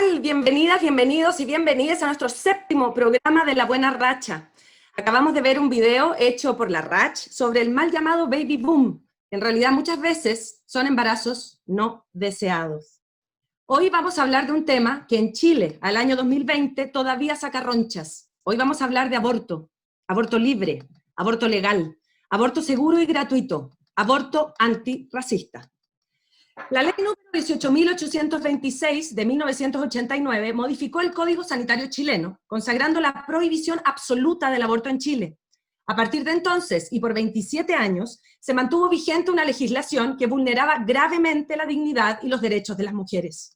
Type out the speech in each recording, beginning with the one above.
tal? Bienvenidas, bienvenidos y bienvenidas a nuestro séptimo programa de La Buena Racha. Acabamos de ver un video hecho por la Rach sobre el mal llamado baby boom. En realidad muchas veces son embarazos no deseados. Hoy vamos a hablar de un tema que en Chile, al año 2020, todavía saca ronchas. Hoy vamos a hablar de aborto, aborto libre, aborto legal, aborto seguro y gratuito, aborto antirracista. La ley número 18.826 de 1989 modificó el Código Sanitario chileno, consagrando la prohibición absoluta del aborto en Chile. A partir de entonces, y por 27 años, se mantuvo vigente una legislación que vulneraba gravemente la dignidad y los derechos de las mujeres.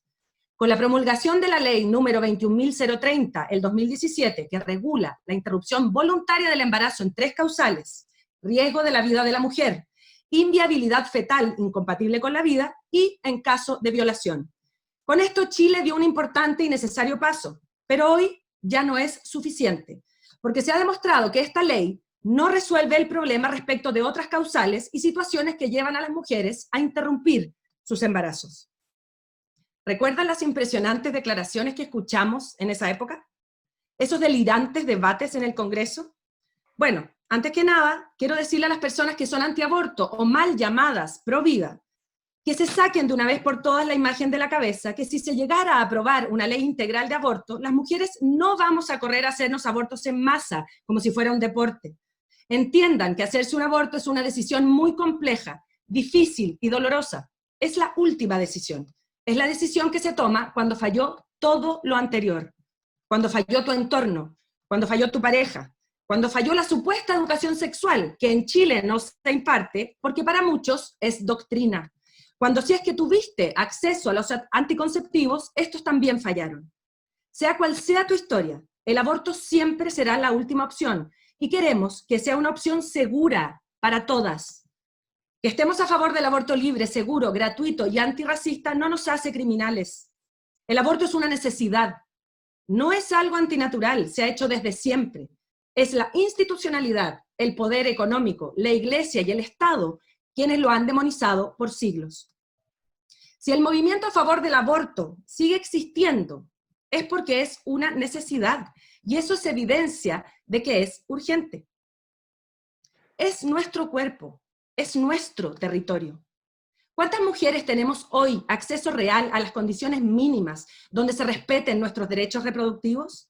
Con la promulgación de la ley número 21.030, el 2017, que regula la interrupción voluntaria del embarazo en 3 causales: riesgo de la vida de la mujer, inviabilidad fetal incompatible con la vida y en caso de violación. Con esto Chile dio un importante y necesario paso, pero hoy ya no es suficiente, porque se ha demostrado que esta ley no resuelve el problema respecto de otras causales y situaciones que llevan a las mujeres a interrumpir sus embarazos. ¿Recuerdan las impresionantes declaraciones que escuchamos en esa época? ¿Esos delirantes debates en el Congreso? Bueno, antes que nada, quiero decirle a las personas que son antiaborto o mal llamadas pro vida, que se saquen de una vez por todas la imagen de la cabeza que si se llegara a aprobar una ley integral de aborto, las mujeres no vamos a correr a hacernos abortos en masa, como si fuera un deporte. Entiendan que hacerse un aborto es una decisión muy compleja, difícil y dolorosa. Es la última decisión. Es la decisión que se toma cuando falló todo lo anterior, cuando falló tu entorno, cuando falló tu pareja, cuando falló la supuesta educación sexual, que en Chile no se imparte porque para muchos es doctrina. Cuando si es que tuviste acceso a los anticonceptivos, estos también fallaron. Sea cual sea tu historia, el aborto siempre será la última opción y queremos que sea una opción segura para todas. Que estemos a favor del aborto libre, seguro, gratuito y antirracista no nos hace criminales. El aborto es una necesidad, no es algo antinatural, se ha hecho desde siempre. Es la institucionalidad, el poder económico, la Iglesia y el Estado quienes lo han demonizado por siglos. Si el movimiento a favor del aborto sigue existiendo, es porque es una necesidad, y eso es evidencia de que es urgente. Es nuestro cuerpo, es nuestro territorio. ¿Cuántas mujeres tenemos hoy acceso real a las condiciones mínimas donde se respeten nuestros derechos reproductivos?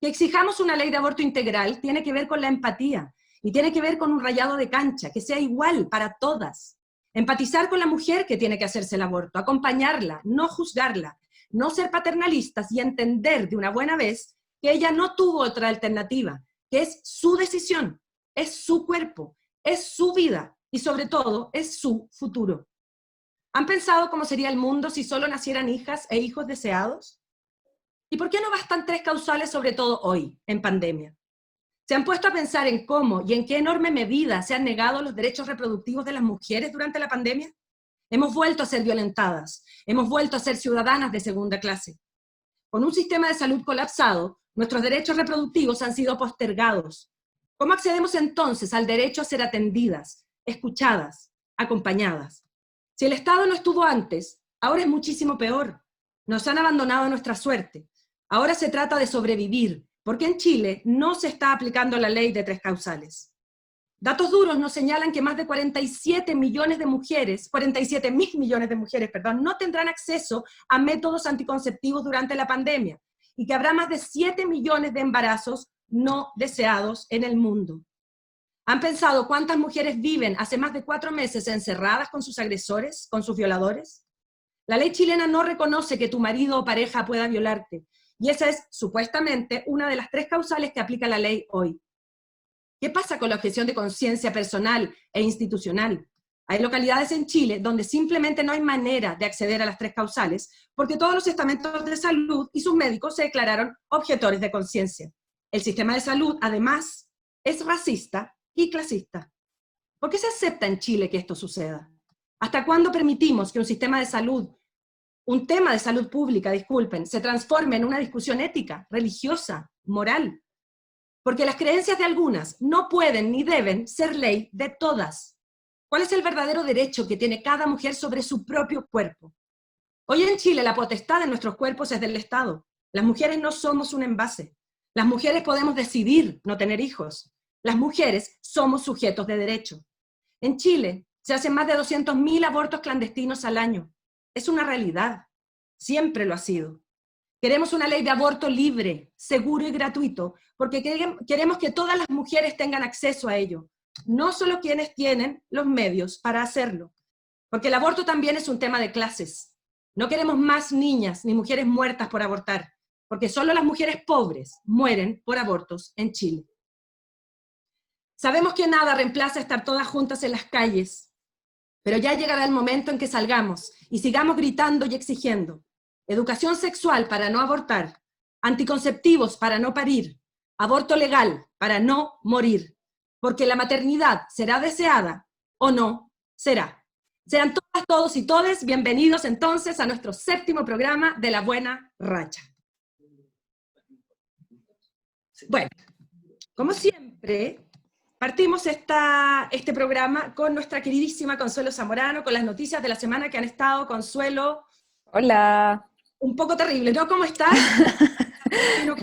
Que exijamos una ley de aborto integral tiene que ver con la empatía y tiene que ver con un rayado de cancha, que sea igual para todas. Empatizar con la mujer que tiene que hacerse el aborto, acompañarla, no juzgarla, no ser paternalistas y entender de una buena vez que ella no tuvo otra alternativa, que es su decisión, es su cuerpo, es su vida y sobre todo es su futuro. ¿Han pensado cómo sería el mundo si solo nacieran hijas e hijos deseados? ¿Y por qué no bastan 3 causales, sobre todo hoy, en pandemia? ¿Se han puesto a pensar en cómo y en qué enorme medida se han negado los derechos reproductivos de las mujeres durante la pandemia? Hemos vuelto a ser violentadas, hemos vuelto a ser ciudadanas de segunda clase. Con un sistema de salud colapsado, nuestros derechos reproductivos han sido postergados. ¿Cómo accedemos entonces al derecho a ser atendidas, escuchadas, acompañadas? Si el Estado no estuvo antes, ahora es muchísimo peor. Nos han abandonado a nuestra suerte. Ahora se trata de sobrevivir, porque en Chile no se está aplicando la ley de 3 causales. Datos duros nos señalan que más de 47 millones de mujeres, 47.000 millones de mujeres, no tendrán acceso a métodos anticonceptivos durante la pandemia, y que habrá más de 7 millones de embarazos no deseados en el mundo. ¿Han pensado cuántas mujeres viven hace más de 4 meses encerradas con sus agresores, con sus violadores? La ley chilena no reconoce que tu marido o pareja pueda violarte, y esa es, supuestamente, una de las 3 causales que aplica la ley hoy. ¿Qué pasa con la objeción de conciencia personal e institucional? Hay localidades en Chile donde simplemente no hay manera de acceder a las 3 causales, porque todos los estamentos de salud y sus médicos se declararon objetores de conciencia. El sistema de salud, además, es racista y clasista. ¿Por qué se acepta en Chile que esto suceda? ¿Hasta cuándo permitimos que un sistema de salud, un tema de salud pública, se transforme en una discusión ética, religiosa, moral? Porque las creencias de algunas no pueden ni deben ser ley de todas. ¿Cuál es el verdadero derecho que tiene cada mujer sobre su propio cuerpo? Hoy en Chile la potestad de nuestros cuerpos es del Estado. Las mujeres no somos un envase. Las mujeres podemos decidir no tener hijos. Las mujeres somos sujetos de derecho. En Chile se hacen más de 200.000 abortos clandestinos al año. Es una realidad. Siempre lo ha sido. Queremos una ley de aborto libre, seguro y gratuito, porque queremos que todas las mujeres tengan acceso a ello, no solo quienes tienen los medios para hacerlo, porque el aborto también es un tema de clases. No queremos más niñas ni mujeres muertas por abortar, porque solo las mujeres pobres mueren por abortos en Chile. Sabemos que nada reemplaza estar todas juntas en las calles, pero ya llegará el momento en que salgamos y sigamos gritando y exigiendo educación sexual para no abortar, anticonceptivos para no parir, aborto legal para no morir, porque la maternidad será deseada o no será. Sean todas, todos y todes bienvenidos entonces a nuestro 7º programa de La Buena Racha. Bueno, como siempre, partimos este programa con nuestra queridísima Consuelo Zamorano, con las noticias de la semana que han estado. Consuelo. Hola. Un poco terrible, ¿no? ¿Cómo estás?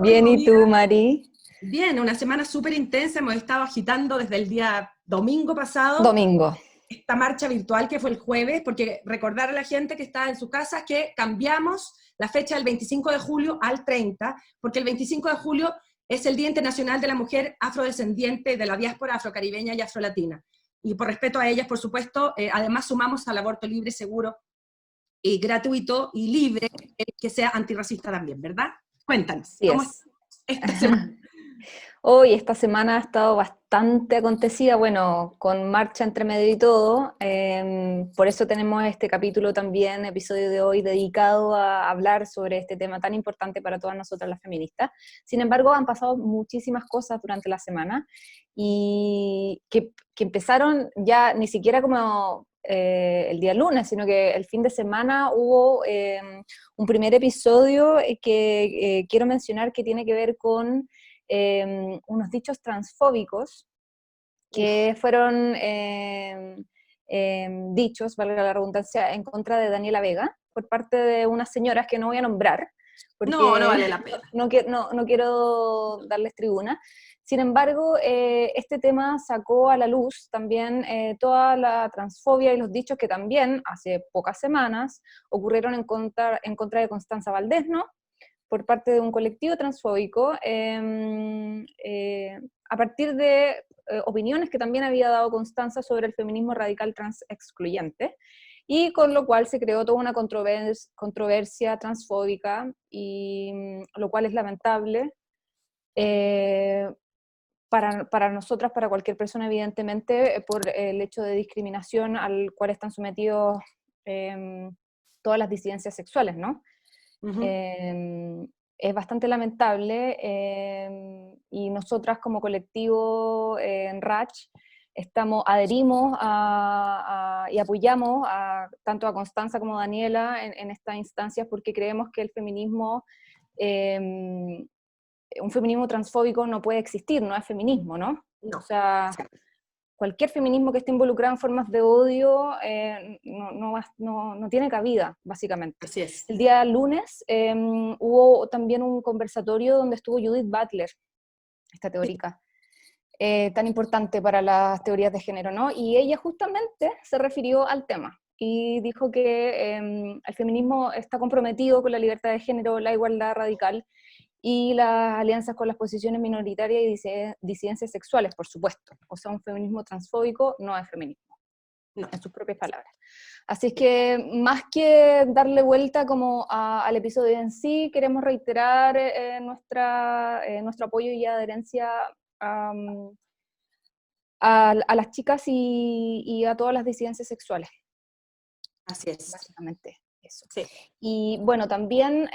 Bien, ¿y tú, Mari? Bien, una semana súper intensa, hemos estado agitando desde el día domingo pasado. Domingo. Esta marcha virtual que fue el jueves, porque recordar a la gente que está en su casa que cambiamos la fecha del 25 de julio al 30, porque el 25 de julio es el Día Internacional de la Mujer Afrodescendiente de la diáspora afrocaribeña y afrolatina. Y por respeto a ellas, por supuesto, además sumamos al aborto libre, seguro, y gratuito y libre, que sea antirracista también, ¿verdad? Cuéntanos, Sí, ¿cómo está esta semana? Hoy, esta semana ha estado bastante acontecida, bueno, con marcha entre medio y todo, por eso tenemos este capítulo también, episodio de hoy, dedicado a hablar sobre este tema tan importante para todas nosotras las feministas. Sin embargo, han pasado muchísimas cosas durante la semana, y que empezaron ya ni siquiera como el día lunes, sino que el fin de semana hubo un primer episodio que quiero mencionar, que tiene que ver con unos dichos transfóbicos que fueron dichos, valga la redundancia, en contra de Daniela Vega, por parte de unas señoras que no voy a nombrar, porque no vale la pena. no quiero darles tribuna. Sin embargo, este tema sacó a la luz también toda la transfobia y los dichos que también hace pocas semanas ocurrieron en contra de Constanza Valdés, ¿no?, por parte de un colectivo transfóbico, a partir de opiniones que también había dado Constanza sobre el feminismo radical trans excluyente, y con lo cual se creó toda una controversia transfóbica, y lo cual es lamentable para nosotras, para cualquier persona, evidentemente, por el hecho de discriminación al cual están sometidos todas las disidencias sexuales, ¿no? Es bastante lamentable, y nosotras como colectivo en RACH adherimos y apoyamos tanto a Constanza como a Daniela en estas instancias, porque creemos que el feminismo, un feminismo transfóbico no puede existir, no es feminismo, ¿no? No. O sea, cualquier feminismo que esté involucrado en formas de odio no tiene cabida, básicamente. Así es. El día lunes hubo también un conversatorio donde estuvo Judith Butler, esta teórica, tan importante para las teorías de género, ¿no? Y ella justamente se refirió al tema y dijo que el feminismo está comprometido con la libertad de género, la igualdad radical y las alianzas con las posiciones minoritarias y disidencias sexuales, por supuesto. O sea, un feminismo transfóbico no es feminismo, No. en sus propias palabras. Así es que, más que darle vuelta como al episodio en sí, queremos reiterar nuestro apoyo y adherencia a las chicas y a todas las disidencias sexuales. Así es. Básicamente. Eso. Sí. Y bueno, también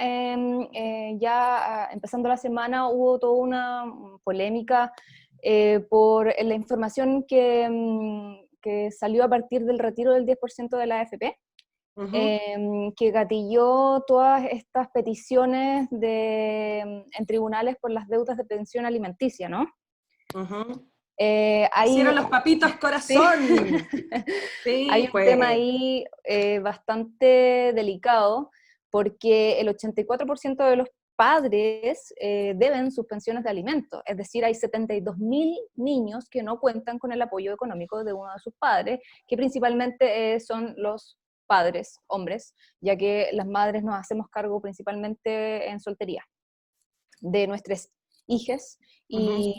ya empezando la semana hubo toda una polémica por la información que salió a partir del retiro del 10% de la AFP, que gatilló todas estas peticiones en tribunales por las deudas de pensión alimenticia, ¿no? Hicieron los papitos corazón. Sí. Sí, Hay un pues. tema ahí bastante delicado, porque el 84% de los padres deben sus pensiones de alimentos, es decir, hay 72.000 niños que no cuentan con el apoyo económico de uno de sus padres, que principalmente son los padres, hombres, ya que las madres nos hacemos cargo principalmente en soltería de nuestras hijas y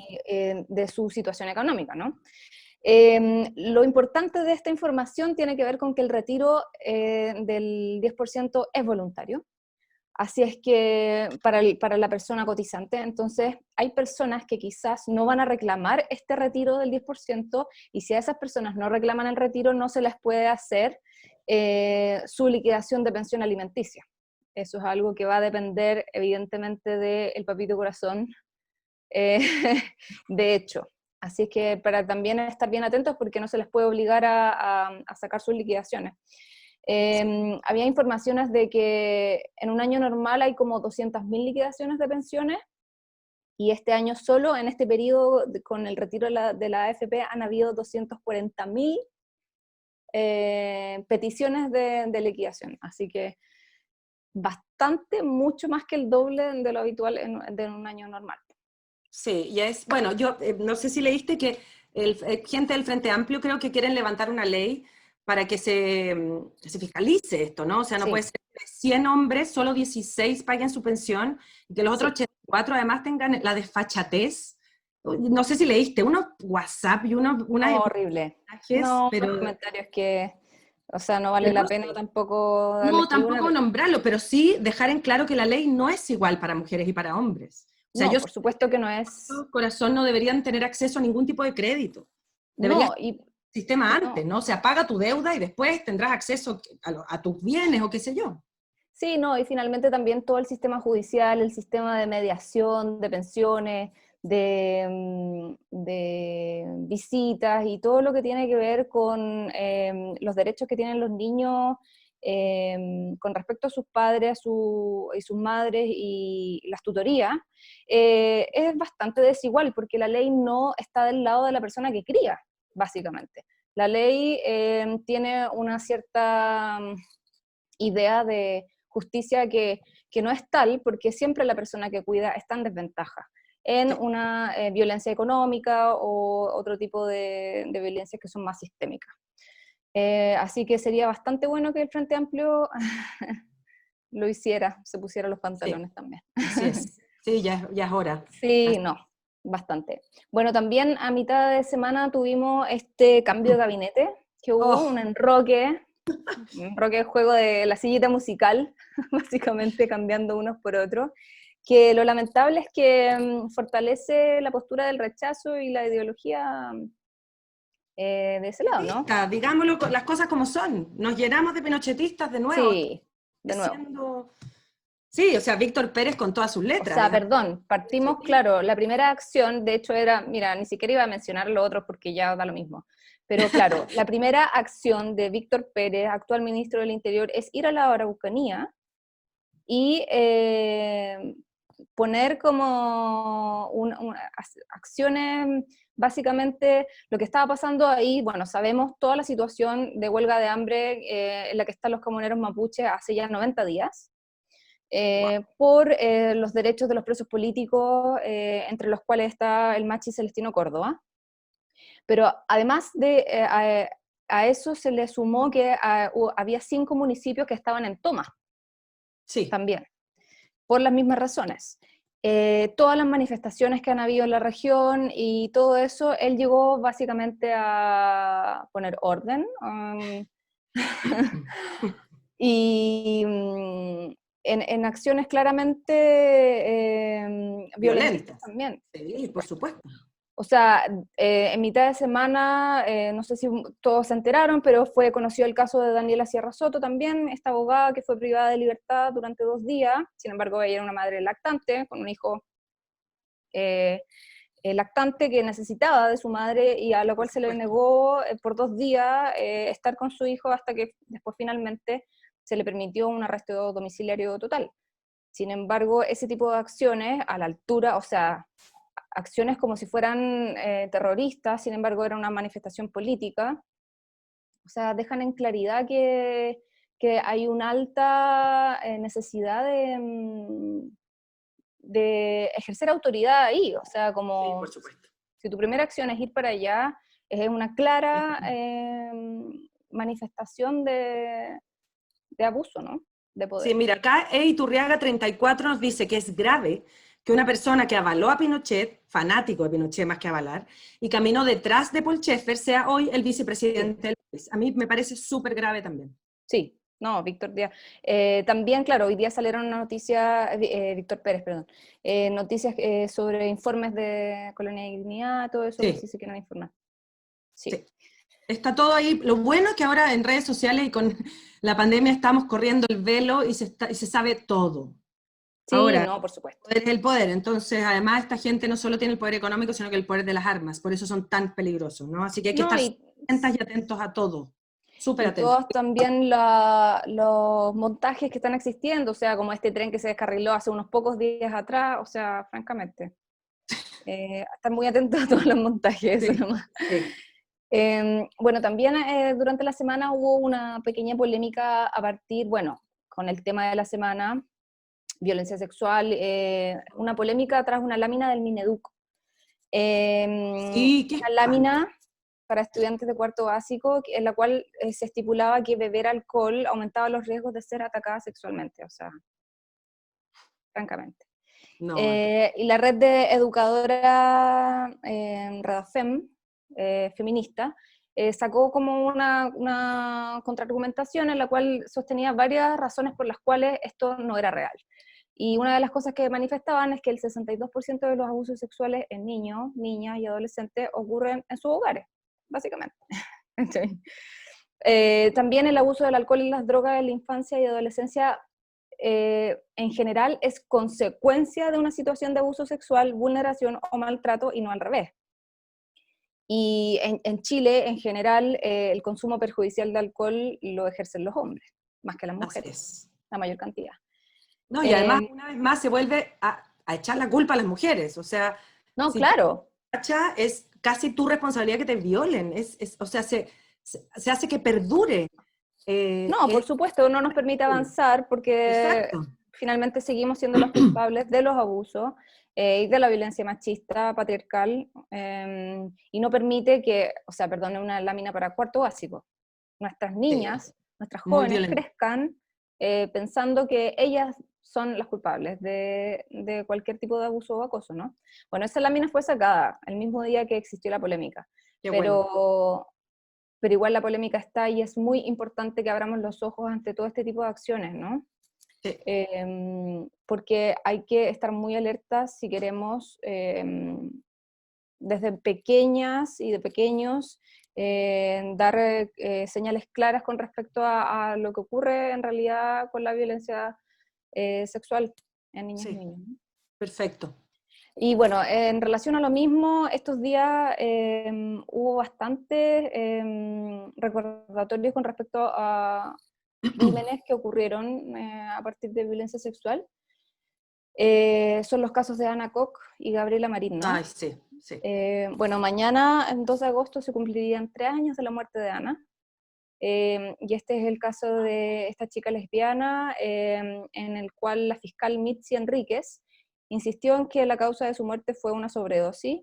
de su situación económica, ¿no? Lo importante de esta información tiene que ver con que el retiro del 10% es voluntario, así es que para la persona cotizante, entonces hay personas que quizás no van a reclamar este retiro del 10%, y si a esas personas no reclaman el retiro, no se les puede hacer su liquidación de pensión alimenticia. Eso es algo que va a depender evidentemente del papito corazón, eh, de hecho. Así es que para también estar bien atentos, porque no se les puede obligar a sacar sus liquidaciones. Había informaciones de que en un año normal hay como 200.000 liquidaciones de pensiones, y este año solo, en este periodo, con el retiro de la AFP, han habido 240.000 peticiones de liquidación. Así que bastante, mucho más que el doble de lo habitual de un año normal. Sí, y es, bueno, yo no sé si leíste que gente del Frente Amplio creo que quieren levantar una ley para que se fiscalice esto, ¿no? O sea, no puede Sí, ser que de 100 hombres, solo 16 paguen su pensión, y que los otros sí. 84 además tengan la desfachatez. No sé si leíste unos WhatsApp y unas No, horrible. mensajes, No, unos pero comentarios que, o sea, no vale la pena feroces. tampoco No, darles tribuna, tampoco pero nombrarlo, pero sí dejar en claro que la ley no es igual para mujeres y para hombres. O sea, no, yo por supuesto que no es, corazón no deberían tener acceso a ningún tipo de crédito. Debería no, estar y el sistema antes, no, ¿no? O sea, paga tu deuda y después tendrás acceso a tus bienes o qué sé yo. sí, no, y finalmente también todo el sistema judicial, el sistema de mediación, de pensiones, de visitas y todo lo que tiene que ver con los derechos que tienen los niños con respecto a sus padres y sus madres y las tutorías, es bastante desigual, porque la ley no está del lado de la persona que cría, básicamente. La ley tiene una cierta idea de justicia que no es tal, porque siempre la persona que cuida está en desventaja en Sí. una violencia económica o otro tipo de violencias que son más sistémicas. Así que sería bastante bueno que el Frente Amplio lo hiciera, se pusiera los Sí, pantalones también. así es. Sí, ya es hora. Sí, no, bastante. Bueno, también a mitad de semana tuvimos este cambio de gabinete, que hubo Oh, un roque de juego de la sillita musical, básicamente cambiando unos por otros, que lo lamentable es que fortalece la postura del rechazo y la ideología de ese lado, ¿no? digámoslo las cosas como son. Nos llenamos de pinochetistas de nuevo. Sí, de nuevo. Siendo... Sí, o sea, Víctor Pérez con todas sus O letras, sea, digamos. perdón, partimos, claro, la primera acción, de hecho era, mira, ni siquiera iba a mencionar lo otro porque ya da lo mismo, pero claro, la primera acción de Víctor Pérez, actual ministro del Interior, es ir a la Araucanía y poner como acciones, básicamente lo que estaba pasando ahí, bueno, sabemos toda la situación de huelga de hambre en la que están los comuneros mapuches hace ya 90 días, Wow. por los derechos de los presos políticos, entre los cuales está el Machi Celestino Córdoba. Pero además de a eso se le sumó que había 5 municipios que estaban en toma Sí, también, por las mismas razones. Todas las manifestaciones que han habido en la región y todo eso, él llegó básicamente a poner orden y en acciones claramente violentistas violentas. también, por Sí, por supuesto. supuesto. O sea, en mitad de semana, no sé si todos se enteraron, pero fue conocido el caso de Daniela Sierra Soto también, esta abogada que fue privada de libertad durante 2 días. Sin embargo, ella era una madre lactante, con un hijo eh, lactante que necesitaba de su madre y a la Por cual se le supuesto. negó por 2 días estar con su hijo hasta que después finalmente se le permitió un arresto domiciliario total. Sin embargo, ese tipo de acciones a la altura, o sea, acciones como si fueran terroristas, sin embargo era una manifestación política, o sea, dejan en claridad que que hay una alta necesidad de ejercer autoridad ahí, o sea, Sí, como por supuesto. si tu primera acción es ir para allá, es una clara manifestación de abuso, ¿no? De Sí, poder. mira, acá Iturriaga 34 nos dice que es grave que una persona que avaló a Pinochet, fanático de Pinochet más que avalar, y caminó detrás de Paul Schaeffer, sea hoy el vicepresidente del país. A mí me parece súper grave también. Sí, no, Víctor Díaz. También, claro, hoy día salieron una noticia, Víctor Pérez, perdón, noticias sobre informes de Colonia y Dignidad, todo eso, por Sí, si se quieren informar. Sí. sí. Está todo ahí. Lo bueno es que ahora en redes sociales y con la pandemia estamos corriendo el velo y se sabe todo. Sí, Ahora, no, por supuesto. poder es el poder. Entonces, además, esta gente no solo tiene el poder económico, sino que el poder de las armas. Por eso son tan peligrosos, ¿no? Así que hay que No, estar atentas y atentos a todo. Súper y atentos. todos también los montajes que están existiendo, o sea, como este tren que se descarriló hace unos pocos días atrás, o sea, francamente, estar muy atentos a todos los montajes, eso Sí, nomás. sí. Bueno, también durante la semana hubo una pequeña polémica a partir, bueno, con el tema de la semana, violencia sexual, una polémica tras una lámina del Mineduc. Sí, qué Una espanto. lámina para estudiantes de cuarto básico en la cual se estipulaba que beber alcohol aumentaba los riesgos de ser atacada sexualmente, o sea, francamente. No, Y la red de educadora Redafem, feminista, sacó como una contraargumentación en la cual sostenía varias razones por las cuales esto no era real. Y una de las cosas que manifestaban es que el 62% de los abusos sexuales en niños, niñas y adolescentes ocurren en sus hogares, básicamente. ¿Cachai? También el abuso del alcohol y las drogas en la infancia y adolescencia en general es consecuencia de una situación de abuso sexual, vulneración o maltrato y no al revés. Y en Chile, en general, el consumo perjudicial de alcohol lo ejercen los hombres, más que las así mujeres, es. la mayor cantidad. No, y además, Eh, una vez más, se vuelve a echar la culpa a las mujeres. O sea, no, si tú claro, borracha, es casi tu responsabilidad que te violen. O sea, se hace que perdure. no, por Es supuesto, no nos permite terrible. avanzar porque Exacto. finalmente seguimos siendo los culpables de los abusos y de la violencia machista, patriarcal, y no permite que, o sea, perdone una lámina para cuarto básico. Nuestras Sí, niñas, nuestras muy jóvenes violento. crezcan pensando que ellas son las culpables de cualquier tipo de abuso o acoso, ¿no? Bueno, esa lámina fue sacada el mismo día que existió la polémica, Qué bueno. pero igual la polémica está y es muy importante que abramos los ojos ante todo este tipo de acciones, ¿no? Sí, Porque hay que estar muy alertas si queremos, desde pequeñas y de pequeños, dar señales claras con respecto a lo que ocurre en realidad con la violencia sexual en niñas y sí, niños, ¿no? perfecto. Y bueno, en relación a lo mismo, estos días hubo bastantes recordatorios con respecto a crímenes que ocurrieron a partir de violencia sexual. Son los casos de Ana Koch y Gabriela Marín, Ay, ¿no? sí, sí. Bueno, mañana, el 2 de agosto, se cumplirían 3 años de la muerte de Ana. Y este es el caso de esta chica lesbiana, en el cual la fiscal Mitzi Enríquez insistió en que la causa de su muerte fue una sobredosis,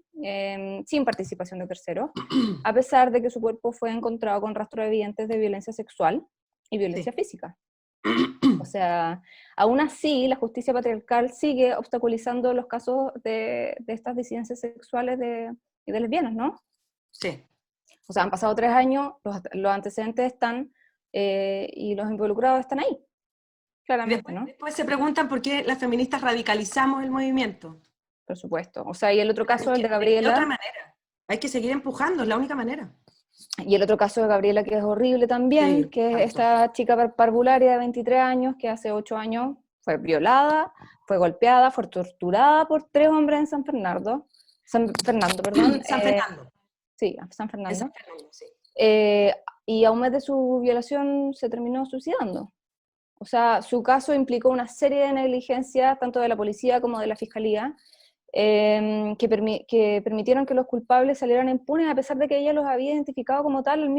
sin participación de terceros, a pesar de que su cuerpo fue encontrado con rastros evidentes de violencia sexual y violencia Sí. física. O sea, aún así, la justicia patriarcal sigue obstaculizando los casos de estas disidencias sexuales y de lesbianas, ¿no? Sí. O sea, han pasado 3 años, los antecedentes están y los involucrados están ahí, Y claramente, después, ¿no? después se preguntan por qué las feministas radicalizamos el movimiento. Por supuesto. O sea, y el otro caso, el de ¿De qué otra Gabriela, manera? Hay que seguir empujando, es la única manera. y el otro caso de Gabriela que es horrible también, Sí, que es tanto. esta chica parvularia de 23 años que hace 8 años fue violada, fue golpeada, fue torturada por 3 hombres en San Fernando, perdón, San Fernando. sí, San En San Fernando. Fernando, sí. Eh, y a un mes de su violación se terminó suicidando. O sea, su caso implicó una serie de negligencias, tanto de la policía como de la fiscalía, que permitieron que los culpables salieran impunes, a pesar de que ella los había identificado como tal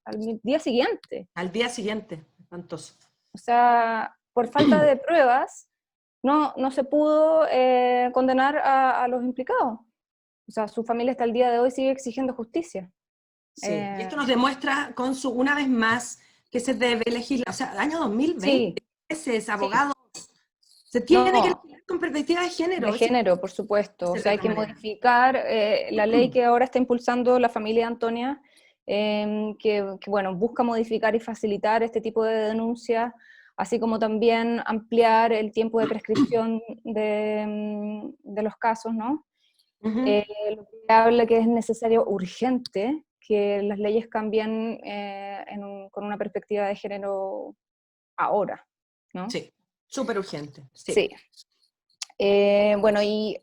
al día siguiente. Al día siguiente. espantoso. O sea, por falta de pruebas, no se pudo condenar a los implicados. O sea, su familia hasta el día de hoy sigue exigiendo justicia. Sí, y esto nos demuestra, Consu, una vez más, que se debe legislar, o sea, año 2020, Sí, jueces, sí. abogados, se tiene que No, legislar con perspectiva de género, de género, por supuesto. O hacer de sea, hay otra que manera. modificar la ley que ahora está impulsando la familia Antonia, bueno, busca modificar y facilitar este tipo de denuncias, así como también ampliar el tiempo de prescripción de los casos, ¿no? Ujú. Lo que habla que es necesario, urgente, que las leyes cambien con una perspectiva de género ahora, ¿no? Sí, súper urgente, sí. Sí. Bueno, y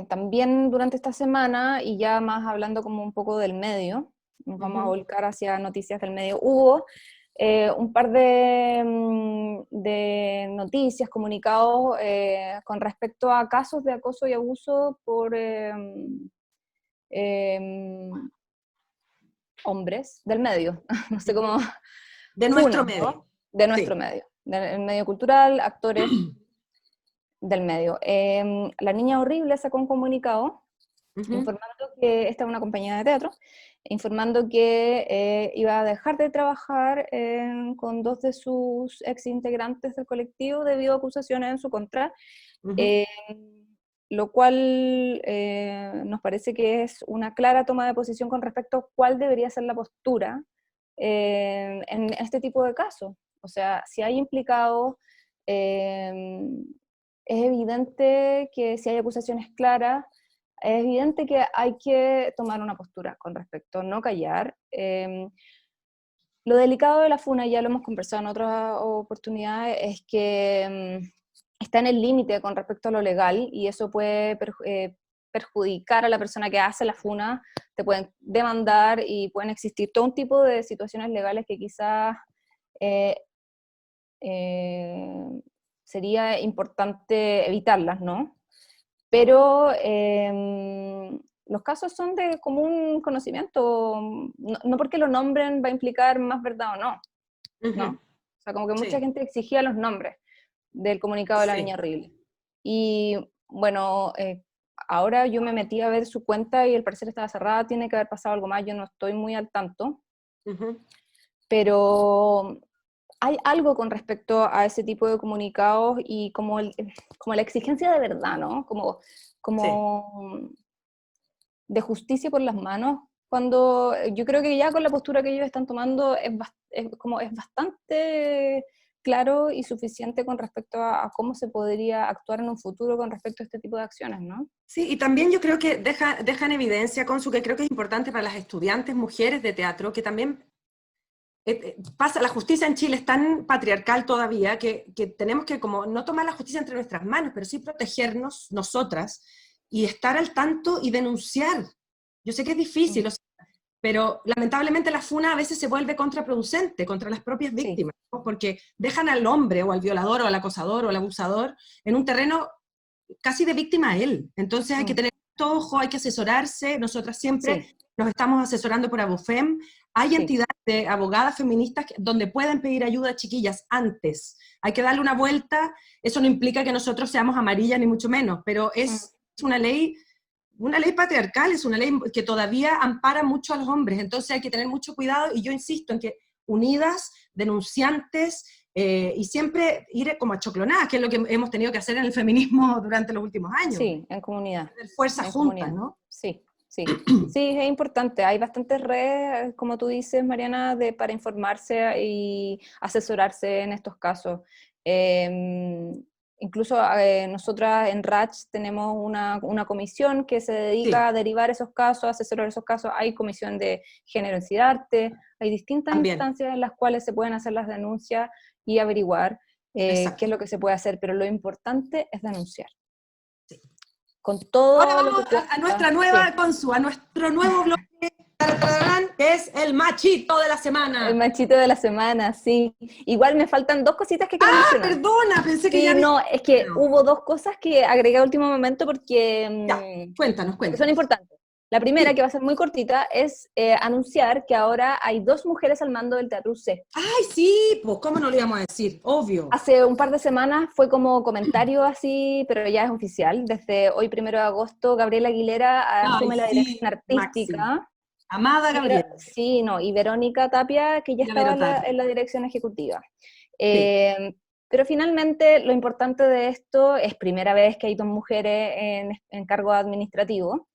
también durante esta semana, y ya más hablando como un poco del medio, nos vamos a Ujú. volcar hacia noticias del medio, hubo un par de noticias, comunicados con respecto a casos de acoso y abuso por em, hombres del medio, no sé cómo, De nuestro funas, medio, ¿no? De sí. nuestro medio, del medio cultural, actores del medio. La Niña Horrible sacó un comunicado Ujú. informando que, esta es una compañía de teatro, informando que iba a dejar de trabajar con dos de sus ex integrantes del colectivo debido a acusaciones en su contra, Ujú. eh, lo cual nos parece que es una clara toma de posición con respecto a cuál debería ser la postura en este tipo de casos. O sea, si hay implicados, eh, es evidente que si hay acusaciones claras, es evidente que hay que tomar una postura con respecto, no callar. Lo delicado de la FUNA, ya lo hemos conversado en otras oportunidades, es que está en el límite con respecto a lo legal y eso puede perjudicar a la persona que hace la FUNA, te pueden demandar y pueden existir todo un tipo de situaciones legales que quizás eh, eh, sería importante evitarlas, ¿no? Pero los casos son de común conocimiento, no porque lo nombren va a implicar más verdad o no, ¿no? Ujú. O sea, como que mucha Sí, gente exigía los nombres del comunicado de la sí. Niña Horrible. Y bueno, ahora yo me metí a ver su cuenta y al parecer estaba cerrada, tiene que haber pasado algo más, yo no estoy muy al tanto, Ujú. pero hay algo con respecto a ese tipo de comunicados y como la exigencia de verdad, ¿no? Sí. Como de justicia por las manos, cuando yo creo que ya con la postura que ellos están tomando es bastante claro y suficiente con respecto a cómo se podría actuar en un futuro con respecto a este tipo de acciones, ¿no? Sí, y también yo creo que deja en evidencia, Consu, que creo que es importante para las estudiantes mujeres de teatro, que también pasa, la justicia en Chile es tan patriarcal todavía que tenemos que como no tomar la justicia entre nuestras manos, pero sí protegernos nosotras y estar al tanto y denunciar. Yo sé que es difícil, o sea, pero lamentablemente la funa a veces se vuelve contraproducente contra las propias Sí. víctimas, ¿no? Porque dejan al hombre o al violador o al acosador o al abusador en un terreno casi de víctima a él. Entonces hay que Mm, tener mucho ojo, hay que asesorarse. Nosotras siempre sí, nos estamos asesorando por Abofem. Hay sí. entidades de abogadas feministas donde pueden pedir ayuda a chiquillas antes. Hay que darle una vuelta. Eso no implica que nosotros seamos amarillas ni mucho menos, pero Mm, es una ley patriarcal, es una ley que todavía ampara mucho a los hombres. Entonces hay que tener mucho cuidado y yo insisto en que unidas, denunciantes, y siempre ir como achoclonadas, que es lo que hemos tenido que hacer en el feminismo durante los últimos años. sí, en comunidad, Tener fuerzas en juntas, comunidad. ¿no? Sí, sí. Sí, es importante. Hay bastantes redes, como tú dices, Mariana, para informarse y asesorarse en estos casos. Eh, Incluso nosotras en RACH tenemos una comisión que se Sí, dedica a derivar esos casos, a asesorar esos casos. Hay comisión de género en Cidarte, hay distintas también, instancias en las cuales se pueden hacer las denuncias y averiguar qué es exacto. lo que se puede hacer, pero lo importante es denunciar Sí. con Ahora todo lo vamos que a nuestra cuesta. nueva Sí, consu, a nuestro nuevo bloque, que es el machito de la el semana. machito de la semana, sí. Igual me faltan dos cositas que quiero Ah, mencionar. perdona, pensé que ya Sí, había... no, es que No. hubo dos cosas que agregué a último momento Ya, cuéntanos, porque son cuéntanos. importantes. La primera, que va a ser muy cortita, es anunciar que ahora hay 2 mujeres al mando del Teatro UC. ¡Ay, sí! Pues, ¿cómo no lo íbamos a decir? Obvio. Hace un par de semanas fue como comentario así, pero ya es oficial. Desde hoy, 1 de agosto, Gabriela Aguilera Ay, asume la dirección sí, Máximo. artística. Amada Gabriela. Sí, no, y Verónica Tapia, que ya Ya estaba Vero en la, Tapia. en la dirección ejecutiva. Sí, Pero finalmente lo importante de esto es primera vez que hay 2 mujeres en cargo administrativo,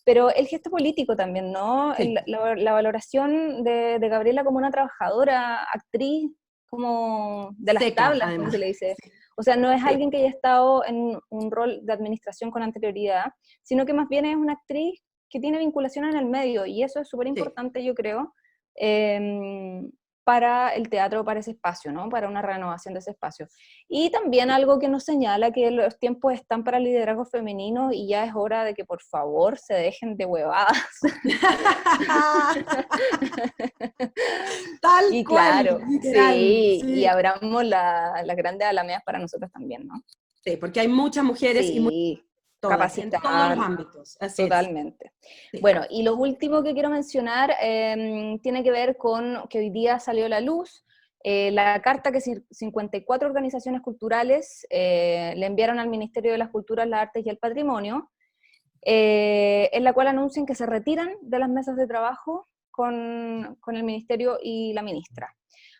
pero el gesto político también, ¿no? sí, La valoración de Gabriela como una trabajadora, actriz, como de las seca, tablas, como además. se le dice. Sí, O sea, no es sí, alguien que haya estado en un rol de administración con anterioridad, sino que más bien es una actriz que tiene vinculación en el medio, y eso es súper sí. importante, yo creo, eh, para el teatro, para ese espacio, ¿no? Para una renovación de ese espacio. Y también algo que nos señala que los tiempos están para el liderazgo femenino y ya es hora de que por favor se dejen de huevadas. Tal Y cual, claro, literal, sí, y sí. abramos las grandes alamedas para nosotros también, ¿no? Sí, porque hay muchas mujeres y muy Sí, todas, en todos los capacitar, ámbitos, así es. totalmente. Sí. Bueno, y lo último que quiero mencionar tiene que ver con que hoy día salió a la luz la carta que 54 organizaciones culturales le enviaron al Ministerio de las Culturas, las Artes y el Patrimonio, en la cual anuncian que se retiran de las mesas de trabajo con el Ministerio y la ministra.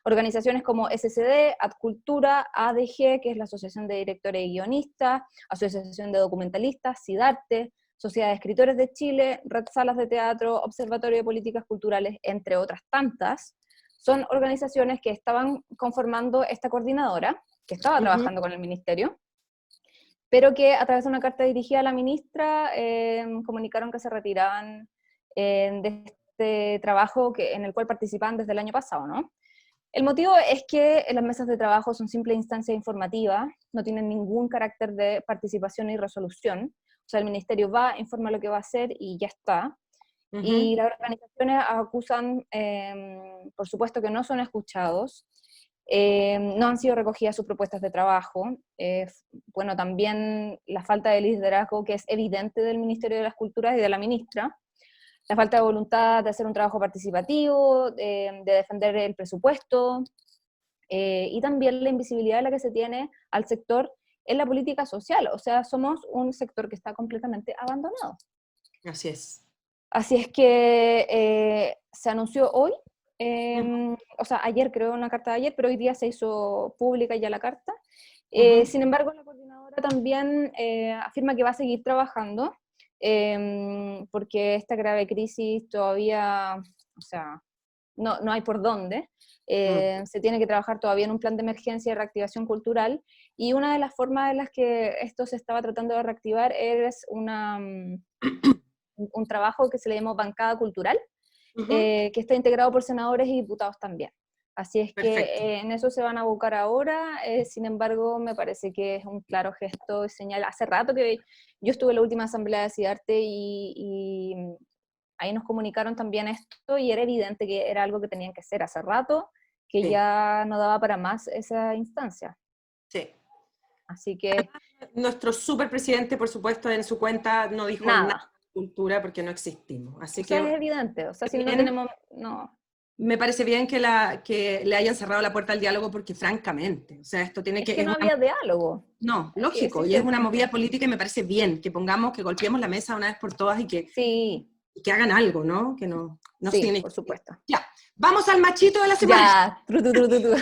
Organizaciones como SCD, Adcultura, ADG, que es la Asociación de Directores y Guionistas, Asociación de Documentalistas, SIDARTE, Sociedad de Escritores de Chile, Red Salas de Teatro, Observatorio de Políticas Culturales, entre otras tantas, son organizaciones que estaban conformando esta coordinadora, que estaba Ujú. trabajando con el Ministerio, pero que a través de una carta dirigida a la ministra comunicaron que se retiraban de este trabajo en el cual participaban desde el año pasado, ¿no? El motivo es que las mesas de trabajo son simple instancia informativa, no tienen ningún carácter de participación y resolución. O sea, el ministerio va, informa lo que va a hacer y ya está. Ujú. Y las organizaciones acusan, por supuesto, que no son escuchados, no han sido recogidas sus propuestas de trabajo. Bueno, también la falta de liderazgo que es evidente del Ministerio de las Culturas y de la ministra, la falta de voluntad de hacer un trabajo participativo, de defender el presupuesto, y también la invisibilidad de la que se tiene al sector en la política social. O sea, somos un sector que está completamente abandonado. Así es. Así es que se anunció hoy, Ujú, o sea, ayer creo una carta de ayer, pero hoy día se hizo pública ya la carta. ujú. Sin embargo, la coordinadora también afirma que va a seguir trabajando porque esta grave crisis todavía, o sea, no hay por dónde. Mm. Se tiene que trabajar todavía en un plan de emergencia y reactivación cultural, y una de las formas en las que esto se estaba tratando de reactivar es un trabajo que se le llamó bancada cultural, Ujú. que está integrado por senadores y diputados también. Así es que Perfecto. en eso se van a abocar ahora, sin embargo, me parece que es un claro gesto y señal. Hace rato que yo estuve en la última asamblea de CIDARTE y ahí nos comunicaron también esto y era evidente que era algo que tenían que hacer hace rato, que Sí, ya no daba para más esa instancia. sí. Así que Nuestro superpresidente, por supuesto, en su cuenta no dijo nada nada, de cultura porque no existimos. o Así sea, es que evidente, o sea, si no bien, tenemos, no, me parece bien que le hayan cerrado la puerta al diálogo porque francamente, o sea, esto tiene es que, que es no una, había diálogo, no, hay que lógico, y decirse es de una movida frente. política y me parece bien que pongamos, que golpeemos la mesa una vez por todas Sí, y que hagan algo, ¿no? Que no, no sí, tiene por que... supuesto. Ya, vamos al machito de la semana. Ya, tru, tru, tru, tru, tru.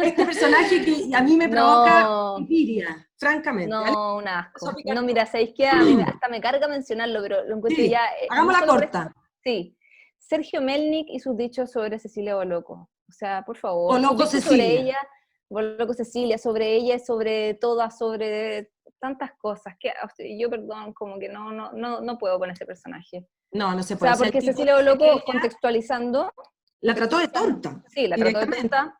Este personaje que a mí me provoca No, envidia, francamente. Ale, no, un empezó a asco. picar No, mira, todo. ¿sabéis qué? A mí hasta me carga mencionarlo, pero lo encuentro Sí, ya, no hagámosla solo por esto, corta. sí. Sergio Melnik y sus dichos sobre Cecilia Boloco. O sea, por O favor, sus loco dichos sobre Cecilia. ella, Boloco Cecilia, sobre ella, sobre todas, sobre tantas cosas, que o sea, yo, perdón, como que no puedo con ese personaje. No, no se O puede. O sea, sea, el porque tipo Cecilia dice que Boloco, ella la trató de contextualizando, tonta, sí, la trató de directamente. tonta,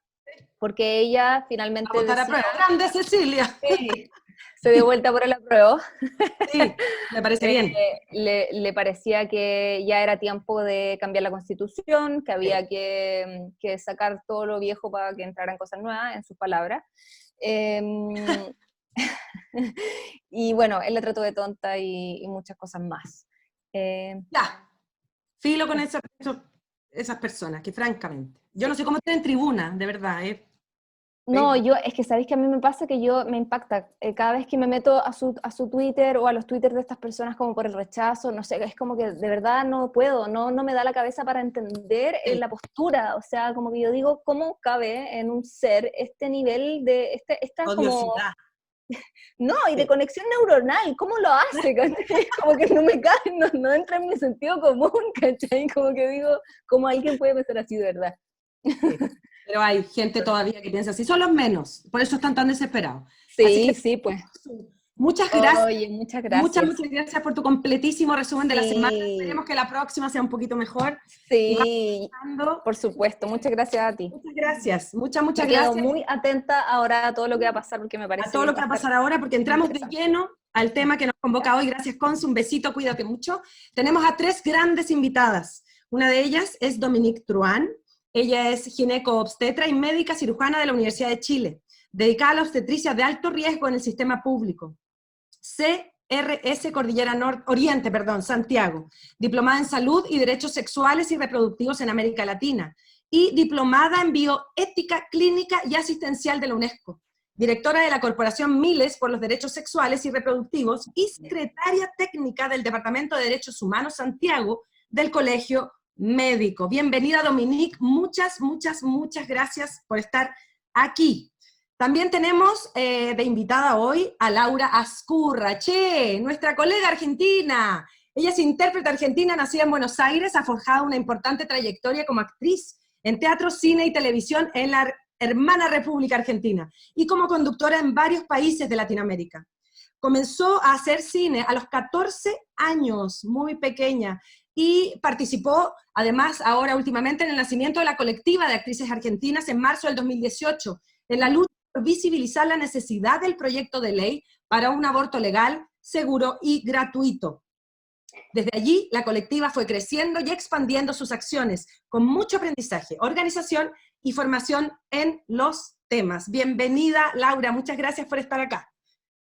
porque ella A finalmente votar a decía, prueba. Grande Cecilia. sí, se dio vuelta por el apruebo, Sí, me parece bien. le parecía que ya era tiempo de cambiar la constitución, que Sí. había que sacar todo lo viejo para que entraran cosas nuevas, en sus palabras. Em, y bueno, él la trató de tonta y muchas cosas más. Ya. Filo con esas personas, que francamente. Yo no sé cómo estoy en tribuna, de verdad. No, es que sabéis que a mí me pasa que me impacta, cada vez que me meto a su Twitter o a los Twitter de estas personas como por el rechazo, no sé, es como que de verdad no puedo, no me da la cabeza para entender la postura, o sea, como que yo digo, ¿cómo cabe en un ser este nivel de, esta como, Odiosidad. no, y de conexión neuronal, ¿cómo lo hace? ¿Cachai? Como que no me cae, no entra en mi sentido común, ¿cachai? Como que digo, ¿cómo alguien puede pensar así de verdad? Sí. Pero hay gente todavía que piensa así, son los menos, por eso están tan desesperados. Así Sí, que sí, pues. muchas gracias. Oye, muchas Muchas, gracias. muchas gracias por tu completísimo resumen de la semana. Sí, Esperemos que la próxima sea un poquito mejor. Y vamos sí, pasando. por supuesto. Muchas gracias a ti. Muchas gracias, muchas Me quedo gracias muy atenta ahora a todo lo que va a pasar porque me a parece todo que lo va que a va a estar pasar ahora, porque entramos de interesante. lleno al tema que nos convoca hoy. Gracias, Consu, un besito, cuídate mucho. Tenemos a 3 grandes invitadas. Una de ellas es Dominique Truán. Ella es gineco-obstetra y médica cirujana de la Universidad de Chile, dedicada a la obstetricia de alto riesgo en el sistema público. CRS Cordillera Oriente, Santiago, diplomada en salud y derechos sexuales y reproductivos en América Latina, y diplomada en bioética clínica y asistencial de la UNESCO, directora de la Corporación Miles por los Derechos Sexuales y Reproductivos y secretaria técnica del Departamento de Derechos Humanos Santiago del Colegio Médico. Bienvenida, Dominique, muchas gracias por estar aquí. También tenemos de invitada hoy a Laura Azcurra, nuestra colega argentina. Ella es intérprete argentina, nacida en Buenos Aires, ha forjado una importante trayectoria como actriz en teatro, cine y televisión en la hermana República Argentina y como conductora en varios países de Latinoamérica. Comenzó a hacer cine a los 14 años, muy pequeña, y participó, además, ahora últimamente en el nacimiento de la colectiva de actrices argentinas en marzo del 2018, en la lucha por visibilizar la necesidad del proyecto de ley para un aborto legal, seguro y gratuito. Desde allí, la colectiva fue creciendo y expandiendo sus acciones, con mucho aprendizaje, organización y formación en los temas. Bienvenida, Laura, muchas gracias por estar acá.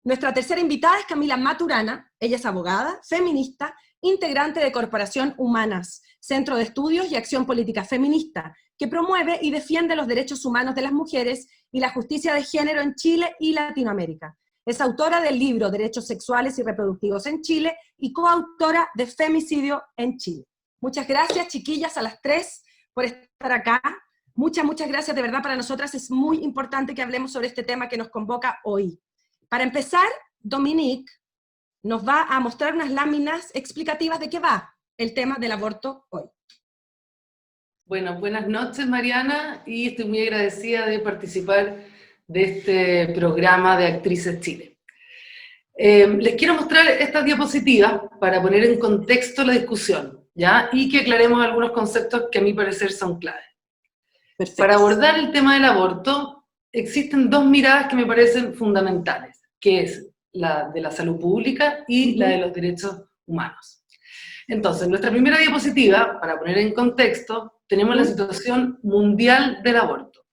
Nuestra tercera invitada es Camila Maturana. Ella es abogada, feminista, integrante de Corporación Humanas, Centro de Estudios y Acción Política Feminista, que promueve y defiende los derechos humanos de las mujeres y la justicia de género en Chile y Latinoamérica. Es autora del libro Derechos Sexuales y Reproductivos en Chile y coautora de Femicidio en Chile. Muchas gracias, chiquillas, a las 3 por estar acá. Muchas gracias, de verdad, para nosotras es muy importante que hablemos sobre este tema que nos convoca hoy. Para empezar, Dominique nos va a mostrar unas láminas explicativas de qué va el tema del aborto hoy. Bueno, buenas noches, Mariana, y estoy muy agradecida de participar de este programa de Actrices Chile. Les quiero mostrar estas diapositivas para poner en contexto la discusión, ¿ya? Y que aclaremos algunos conceptos que a mi parecer son claves. Perfecto. Para abordar el tema del aborto, existen 2 miradas que me parecen fundamentales, que es la de la salud pública y la de los derechos humanos. Entonces, nuestra primera diapositiva, para poner en contexto, tenemos la situación mundial del aborto.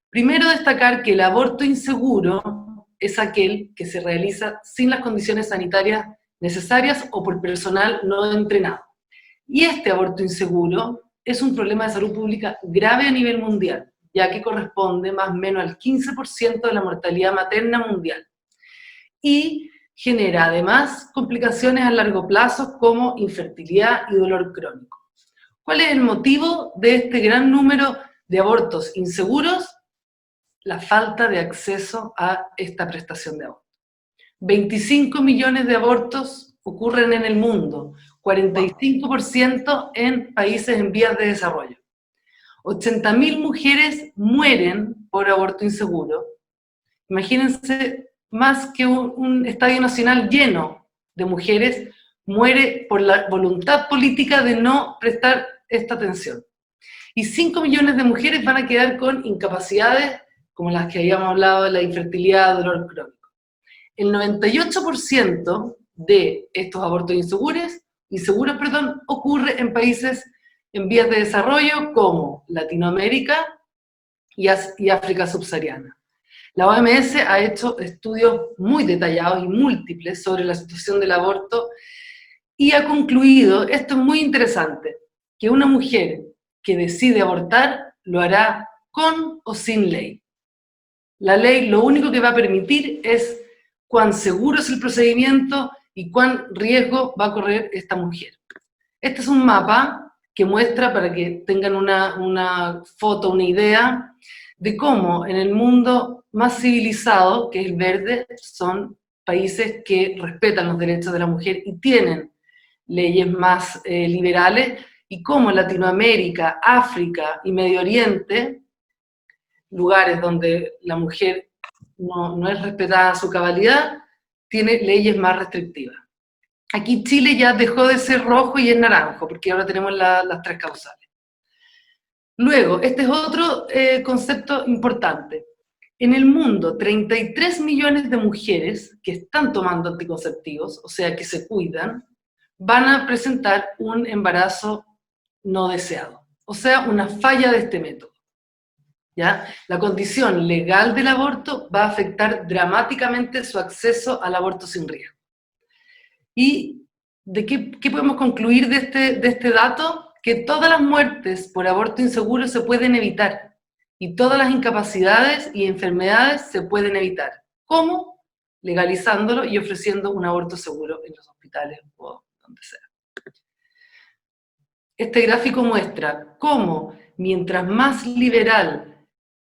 Primero destacar que el aborto inseguro es aquel que se realiza sin las condiciones sanitarias necesarias o por personal no entrenado. Y este aborto inseguro es un problema de salud pública grave a nivel mundial, ya que corresponde más o menos al 15% de la mortalidad materna mundial. Y genera además complicaciones a largo plazo como infertilidad y dolor crónico. ¿Cuál es el motivo de este gran número de abortos inseguros? La falta de acceso a esta prestación de aborto. 25 millones de abortos ocurren en el mundo, 45% en países en vías de desarrollo. 80.000 mujeres mueren por aborto inseguro. Imagínense, más que un estadio nacional lleno de mujeres muere por la voluntad política de no prestar esta atención. Y 5 millones de mujeres van a quedar con incapacidades como las que habíamos hablado de la infertilidad, dolor crónico. El 98% de estos abortos inseguros, ocurre en países en vías de desarrollo como Latinoamérica y África subsahariana. La OMS ha hecho estudios muy detallados y múltiples sobre la situación del aborto y ha concluido, esto es muy interesante, que una mujer que decide abortar lo hará con o sin ley. La ley lo único que va a permitir es cuán seguro es el procedimiento y cuán riesgo va a correr esta mujer. Este es un mapa que muestra, para que tengan una foto, una idea, de cómo en el mundo más civilizado, que es el verde, son países que respetan los derechos de la mujer y tienen leyes más liberales, y cómo Latinoamérica, África y Medio Oriente, lugares donde la mujer no es respetada su cabalidad, tiene leyes más restrictivas. Aquí Chile ya dejó de ser rojo y es naranjo, porque ahora tenemos las 3 causales. Luego, este es otro concepto importante. En el mundo, 33 millones de mujeres que están tomando anticonceptivos, o sea, que se cuidan, van a presentar un embarazo no deseado, o sea, una falla de este método. ¿Ya? La condición legal del aborto va a afectar dramáticamente su acceso al aborto sin riesgo. ¿Y de qué podemos concluir de este dato? Que todas las muertes por aborto inseguro se pueden evitar, y todas las incapacidades y enfermedades se pueden evitar. ¿Cómo? Legalizándolo y ofreciendo un aborto seguro en los hospitales o donde sea. Este gráfico muestra cómo, mientras más liberal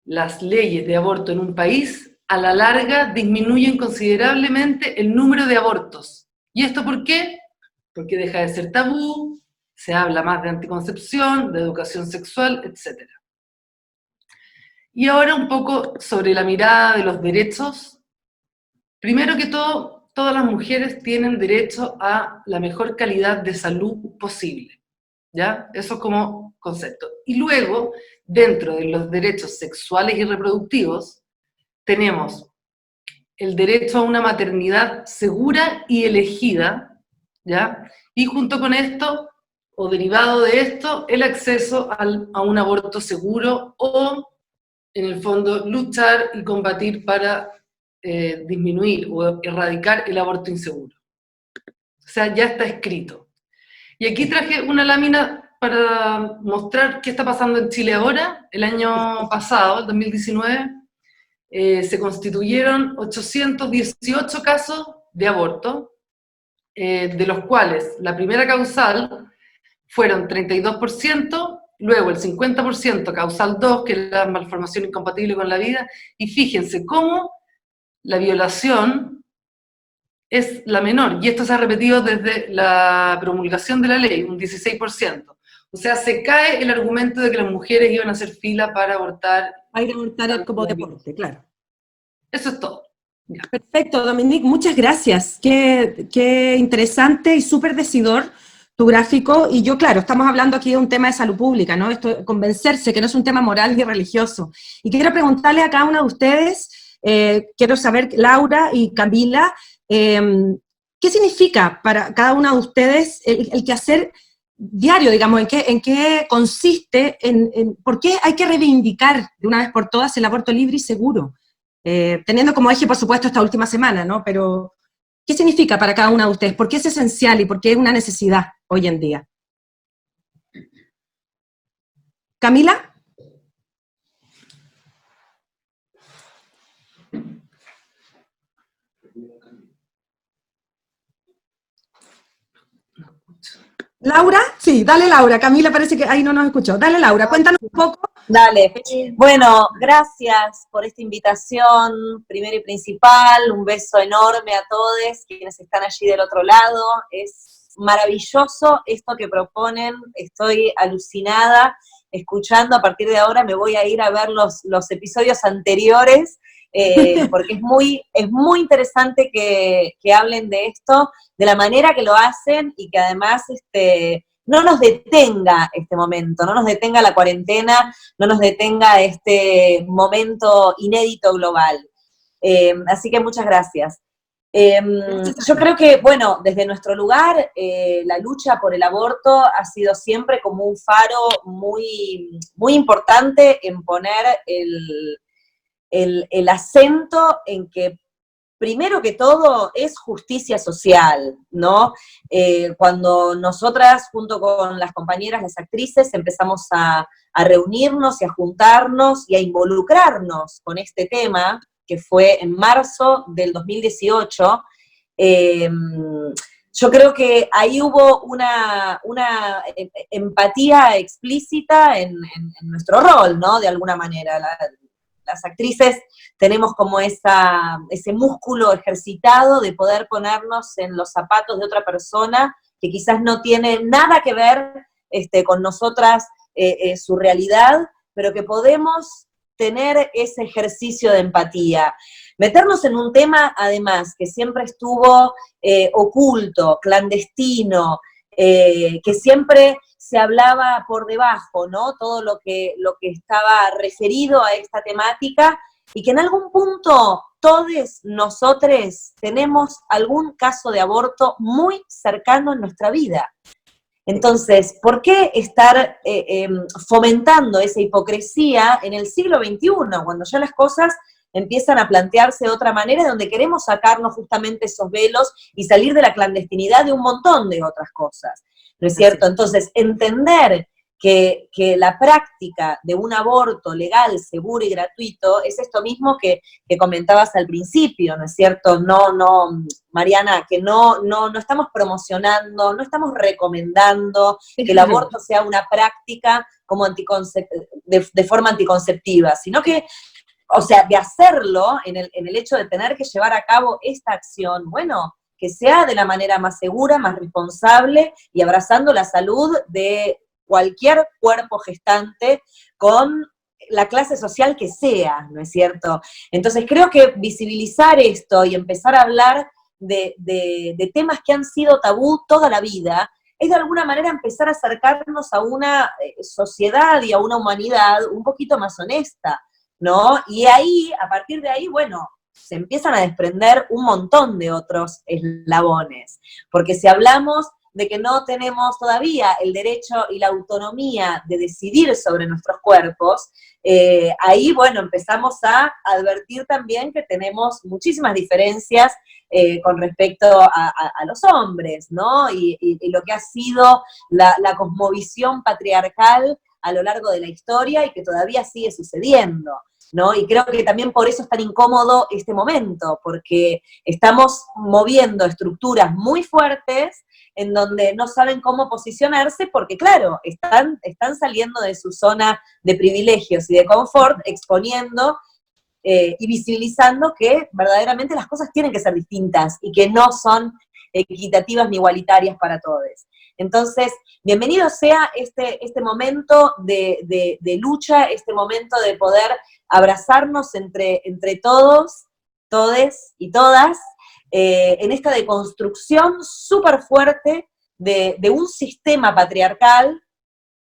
las leyes de aborto en un país, a la larga disminuyen considerablemente el número de abortos. ¿Y esto por qué? Porque deja de ser tabú, se habla más de anticoncepción, de educación sexual, etc. Y ahora un poco sobre la mirada de los derechos. Primero que todo, todas las mujeres tienen derecho a la mejor calidad de salud posible, ¿ya? Eso como concepto. Y luego, dentro de los derechos sexuales y reproductivos, tenemos el derecho a una maternidad segura y elegida, ¿ya? Y junto con esto, o derivado de esto, el acceso a un aborto seguro, o, en el fondo, luchar y combatir para disminuir o erradicar el aborto inseguro. O sea, ya está escrito. Y aquí traje una lámina para mostrar qué está pasando en Chile ahora. El año pasado, el 2019, se constituyeron 818 casos de aborto, de los cuales la primera causal fueron 32%, luego el 50% causal 2, que es la malformación incompatible con la vida, y fíjense cómo la violación es la menor, y esto se ha repetido desde la promulgación de la ley, un 16%. O sea, se cae el argumento de que las mujeres iban a hacer fila para abortar. A ir a abortar como deporte, claro. Eso es todo. Ya. Perfecto, Dominique, muchas gracias. Qué interesante y súper decidor tu gráfico. Y yo, claro, estamos hablando aquí de un tema de salud pública, ¿no? Esto, convencerse que no es un tema moral ni religioso. Y quiero preguntarle a cada una de ustedes, quiero saber, Laura y Camila, ¿qué significa para cada una de ustedes el quehacer diario, digamos, en qué consiste, por qué hay que reivindicar de una vez por todas el aborto libre y seguro? Teniendo como eje, por supuesto, esta última semana, ¿no? Pero, ¿qué significa para cada una de ustedes? ¿Por qué es esencial y por qué es una necesidad hoy en día? ¿Camila? ¿Laura? Sí, dale Laura. Camila parece que ahí no nos escuchó. Dale Laura, cuéntanos un poco. Dale. Bueno, gracias por esta invitación, primero y principal, un beso enorme a todos quienes están allí del otro lado. Es maravilloso esto que proponen, estoy alucinada escuchando. A partir de ahora me voy a ir a ver los episodios anteriores, porque es muy interesante que hablen de esto, de la manera que lo hacen, y que además no nos detenga este momento, no nos detenga la cuarentena, no nos detenga este momento inédito global. Así que muchas gracias. Yo creo que, bueno, desde nuestro lugar, la lucha por el aborto ha sido siempre como un faro muy, muy importante en poner el acento en que primero que todo, es justicia social, ¿no? Cuando nosotras, junto con las compañeras, las actrices, empezamos a reunirnos y a juntarnos y a involucrarnos con este tema, que fue en marzo del 2018, yo creo que ahí hubo una empatía explícita en nuestro rol, ¿no? De alguna manera. Las actrices tenemos como ese músculo ejercitado de poder ponernos en los zapatos de otra persona que quizás no tiene nada que ver con nosotras, su realidad, pero que podemos tener ese ejercicio de empatía. Meternos en un tema, además, que siempre estuvo oculto, clandestino, que siempre se hablaba por debajo, ¿no? Todo lo que estaba referido a esta temática, y que en algún punto todos nosotros tenemos algún caso de aborto muy cercano en nuestra vida. Entonces, ¿por qué estar fomentando esa hipocresía en el siglo XXI, cuando ya las cosas empiezan a plantearse de otra manera, donde queremos sacarnos justamente esos velos y salir de la clandestinidad de un montón de otras cosas, ¿no es cierto? Entonces, entender que la práctica de un aborto legal, seguro y gratuito es esto mismo que comentabas al principio, ¿no es cierto? No, Mariana, que no estamos promocionando, no estamos recomendando que el aborto sea una práctica como de forma anticonceptiva, sino que, o sea, de hacerlo en el hecho de tener que llevar a cabo esta acción, bueno, que sea de la manera más segura, más responsable y abrazando la salud de cualquier cuerpo gestante con la clase social que sea, ¿no es cierto? Entonces creo que visibilizar esto y empezar a hablar de temas que han sido tabú toda la vida es de alguna manera empezar a acercarnos a una sociedad y a una humanidad un poquito más honesta, ¿no? Y ahí, a partir de ahí, bueno, se empiezan a desprender un montón de otros eslabones, porque si hablamos de que no tenemos todavía el derecho y la autonomía de decidir sobre nuestros cuerpos, ahí, bueno, empezamos a advertir también que tenemos muchísimas diferencias con respecto a los hombres, ¿no? Y lo que ha sido la cosmovisión patriarcal a lo largo de la historia y que todavía sigue sucediendo, ¿no? Y creo que también por eso es tan incómodo este momento, porque estamos moviendo estructuras muy fuertes en donde no saben cómo posicionarse, porque claro, están saliendo de su zona de privilegios y de confort, exponiendo y visibilizando que verdaderamente las cosas tienen que ser distintas y que no son equitativas ni igualitarias para todos. Entonces, bienvenido sea este momento de lucha, este momento de poder abrazarnos entre todos, todes y todas, en esta deconstrucción súper fuerte de un sistema patriarcal.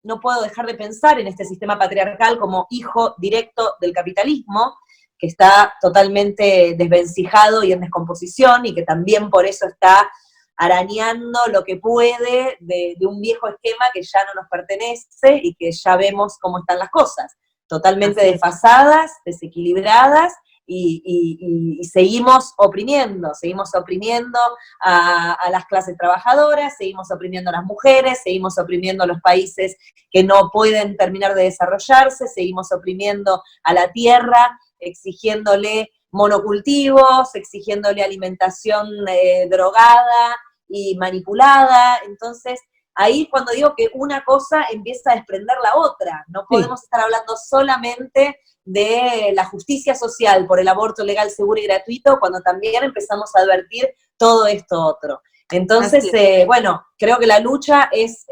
No puedo dejar de pensar en este sistema patriarcal como hijo directo del capitalismo, que está totalmente desvencijado y en descomposición, y que también por eso está arañando lo que puede de un viejo esquema que ya no nos pertenece y que ya vemos cómo están las cosas, totalmente desfasadas, desequilibradas, y seguimos oprimiendo a las clases trabajadoras, seguimos oprimiendo a las mujeres, seguimos oprimiendo a los países que no pueden terminar de desarrollarse, seguimos oprimiendo a la tierra, exigiéndole monocultivos, exigiéndole alimentación drogada y manipulada. Entonces, ahí cuando digo que una cosa empieza a desprender la otra, no podemos estar hablando solamente de la justicia social por el aborto legal, seguro y gratuito, cuando también empezamos a advertir todo esto otro. Entonces, bueno, creo que la lucha es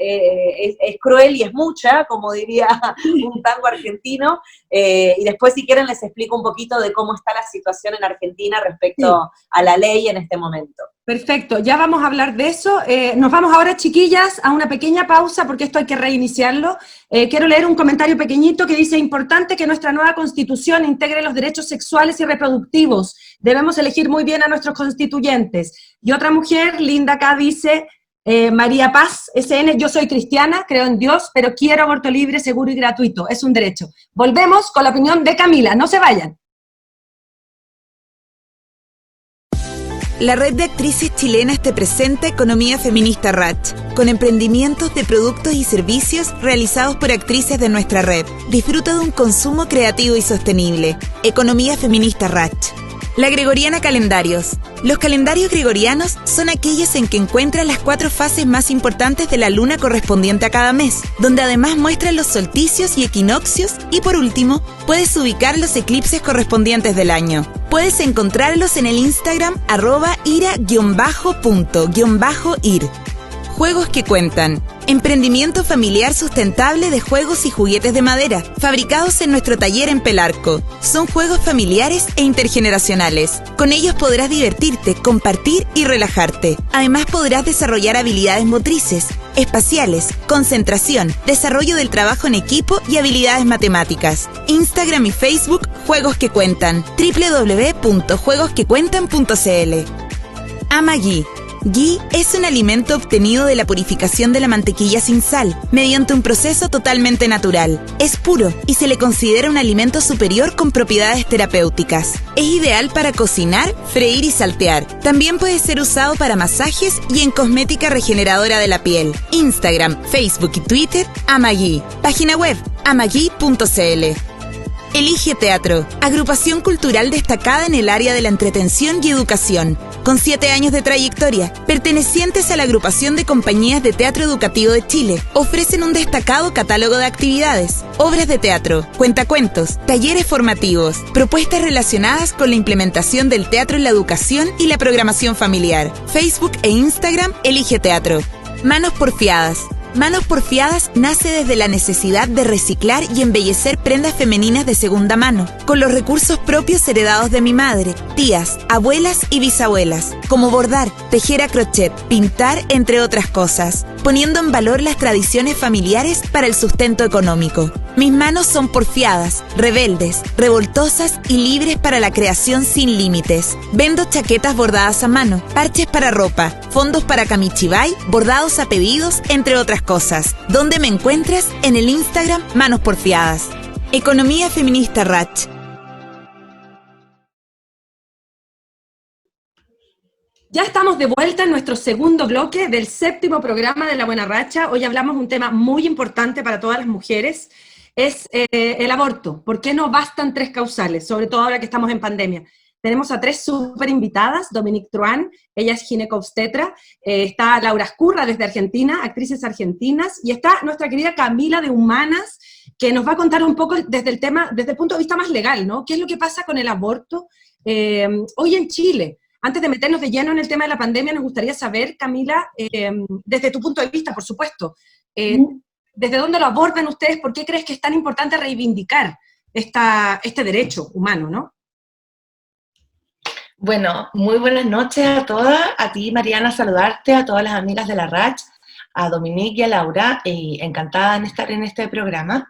cruel y es mucha, como diría un tango argentino, y después si quieren les explico un poquito de cómo está la situación en Argentina respecto a la ley en este momento. Perfecto, ya vamos a hablar de eso. Nos vamos ahora, chiquillas, a una pequeña pausa porque esto hay que reiniciarlo. Quiero leer un comentario pequeñito que dice: importante que nuestra nueva Constitución integre los derechos sexuales y reproductivos. Debemos elegir muy bien a nuestros constituyentes. Y otra mujer, linda acá, dice, María Paz, SN, yo soy cristiana, creo en Dios, pero quiero aborto libre, seguro y gratuito. Es un derecho. Volvemos con la opinión de Camila, no se vayan. La red de actrices chilenas te presenta Economía Feminista Ratch, con emprendimientos de productos y servicios realizados por actrices de nuestra red. Disfruta de un consumo creativo y sostenible. Economía Feminista Ratch. La Gregoriana Calendarios. Los calendarios gregorianos son aquellos en que encuentras las 4 fases más importantes de la luna correspondiente a cada mes, donde además muestran los solsticios y equinoccios y por último, puedes ubicar los eclipses correspondientes del año. Puedes encontrarlos en el Instagram @ira_._ir. Juegos que cuentan. Emprendimiento familiar sustentable de juegos y juguetes de madera, fabricados en nuestro taller en Pelarco. Son juegos familiares e intergeneracionales. Con ellos podrás divertirte, compartir y relajarte. Además podrás desarrollar habilidades motrices, espaciales, concentración, desarrollo del trabajo en equipo y habilidades matemáticas. Instagram y Facebook, Juegos que Cuentan. www.juegosquecuentan.cl. Amagui. Ghee es un alimento obtenido de la purificación de la mantequilla sin sal, mediante un proceso totalmente natural. Es puro y se le considera un alimento superior con propiedades terapéuticas. Es ideal para cocinar, freír y saltear. También puede ser usado para masajes y en cosmética regeneradora de la piel. Instagram, Facebook y Twitter, Amagui. Página web, amagui.cl. Elige Teatro, agrupación cultural destacada en el área de la entretención y educación, con 7 años de trayectoria, pertenecientes a la agrupación de compañías de teatro educativo de Chile. Ofrecen un destacado catálogo de actividades, obras de teatro, cuentacuentos, talleres formativos, propuestas relacionadas con la implementación del teatro en la educación y la programación familiar. Facebook e Instagram, Elige Teatro. Manos Porfiadas. Manos Porfiadas nace desde la necesidad de reciclar y embellecer prendas femeninas de segunda mano, con los recursos propios heredados de mi madre, tías, abuelas y bisabuelas, como bordar, tejer a crochet, pintar, entre otras cosas, poniendo en valor las tradiciones familiares para el sustento económico. Mis manos son porfiadas, rebeldes, revoltosas y libres para la creación sin límites. Vendo chaquetas bordadas a mano, parches para ropa, fondos para camichibay, bordados a pedidos, entre otras cosas. ¿Dónde me encuentras? En el Instagram Manos Porfiadas. Economía Feminista Ratch. Ya estamos de vuelta en nuestro segundo bloque del 7º programa de La Buena Racha. Hoy hablamos de un tema muy importante para todas las mujeres, es el aborto. ¿Por qué no bastan 3 causales? Sobre todo ahora que estamos en pandemia. Tenemos a 3 súper invitadas, Dominique Truán, ella es ginecobstetra, está Laura Escurra desde Argentina, actrices argentinas, y está nuestra querida Camila de Humanas, que nos va a contar un poco desde el tema, desde el punto de vista más legal, ¿no? ¿Qué es lo que pasa con el aborto hoy en Chile? Antes de meternos de lleno en el tema de la pandemia, nos gustaría saber, Camila, desde tu punto de vista, por supuesto, ¿desde dónde lo abordan ustedes? ¿Por qué crees que es tan importante reivindicar este derecho humano, no? Bueno, muy buenas noches a todas, a ti Mariana, saludarte, a todas las amigas de la RACH, a Dominique y a Laura, y encantada de estar en este programa.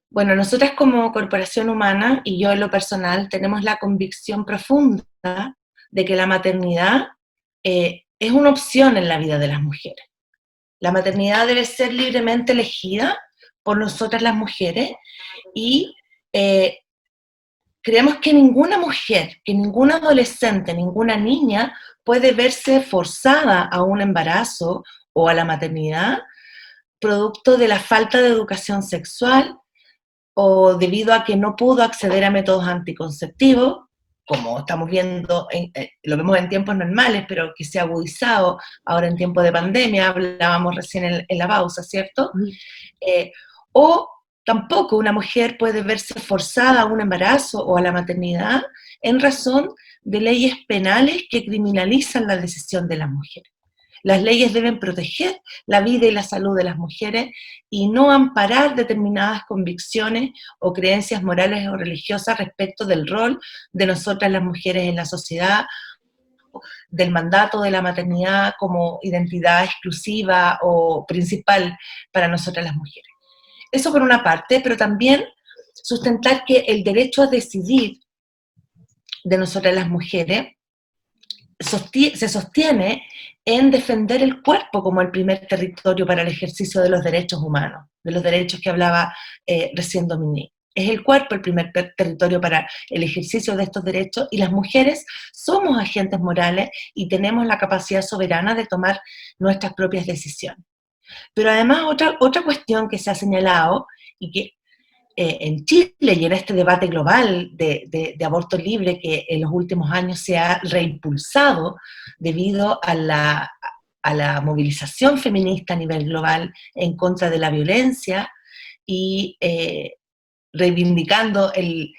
Bueno, nosotras como Corporación Humana, y yo en lo personal, tenemos la convicción profunda de que la maternidad es una opción en la vida de las mujeres. La maternidad debe ser libremente elegida por nosotras las mujeres, y creemos que ninguna mujer, que ninguna adolescente, ninguna niña puede verse forzada a un embarazo o a la maternidad producto de la falta de educación sexual o debido a que no pudo acceder a métodos anticonceptivos, como estamos viendo, lo vemos en tiempos normales, pero que se ha agudizado ahora en tiempos de pandemia, hablábamos recién en la pausa, ¿cierto? O tampoco una mujer puede verse forzada a un embarazo o a la maternidad en razón de leyes penales que criminalizan la decisión de las mujeres. Las leyes deben proteger la vida y la salud de las mujeres y no amparar determinadas convicciones o creencias morales o religiosas respecto del rol de nosotras las mujeres en la sociedad, del mandato de la maternidad como identidad exclusiva o principal para nosotras las mujeres. Eso por una parte, pero también sustentar que el derecho a decidir de nosotras las mujeres se sostiene en defender el cuerpo como el primer territorio para el ejercicio de los derechos humanos, de los derechos que hablaba recién Dominique. Es el cuerpo el primer territorio para el ejercicio de estos derechos y las mujeres somos agentes morales y tenemos la capacidad soberana de tomar nuestras propias decisiones. Pero además otra cuestión que se ha señalado y que en Chile y en este debate global de aborto libre que en los últimos años se ha reimpulsado debido a la movilización feminista a nivel global en contra de la violencia y reivindicando el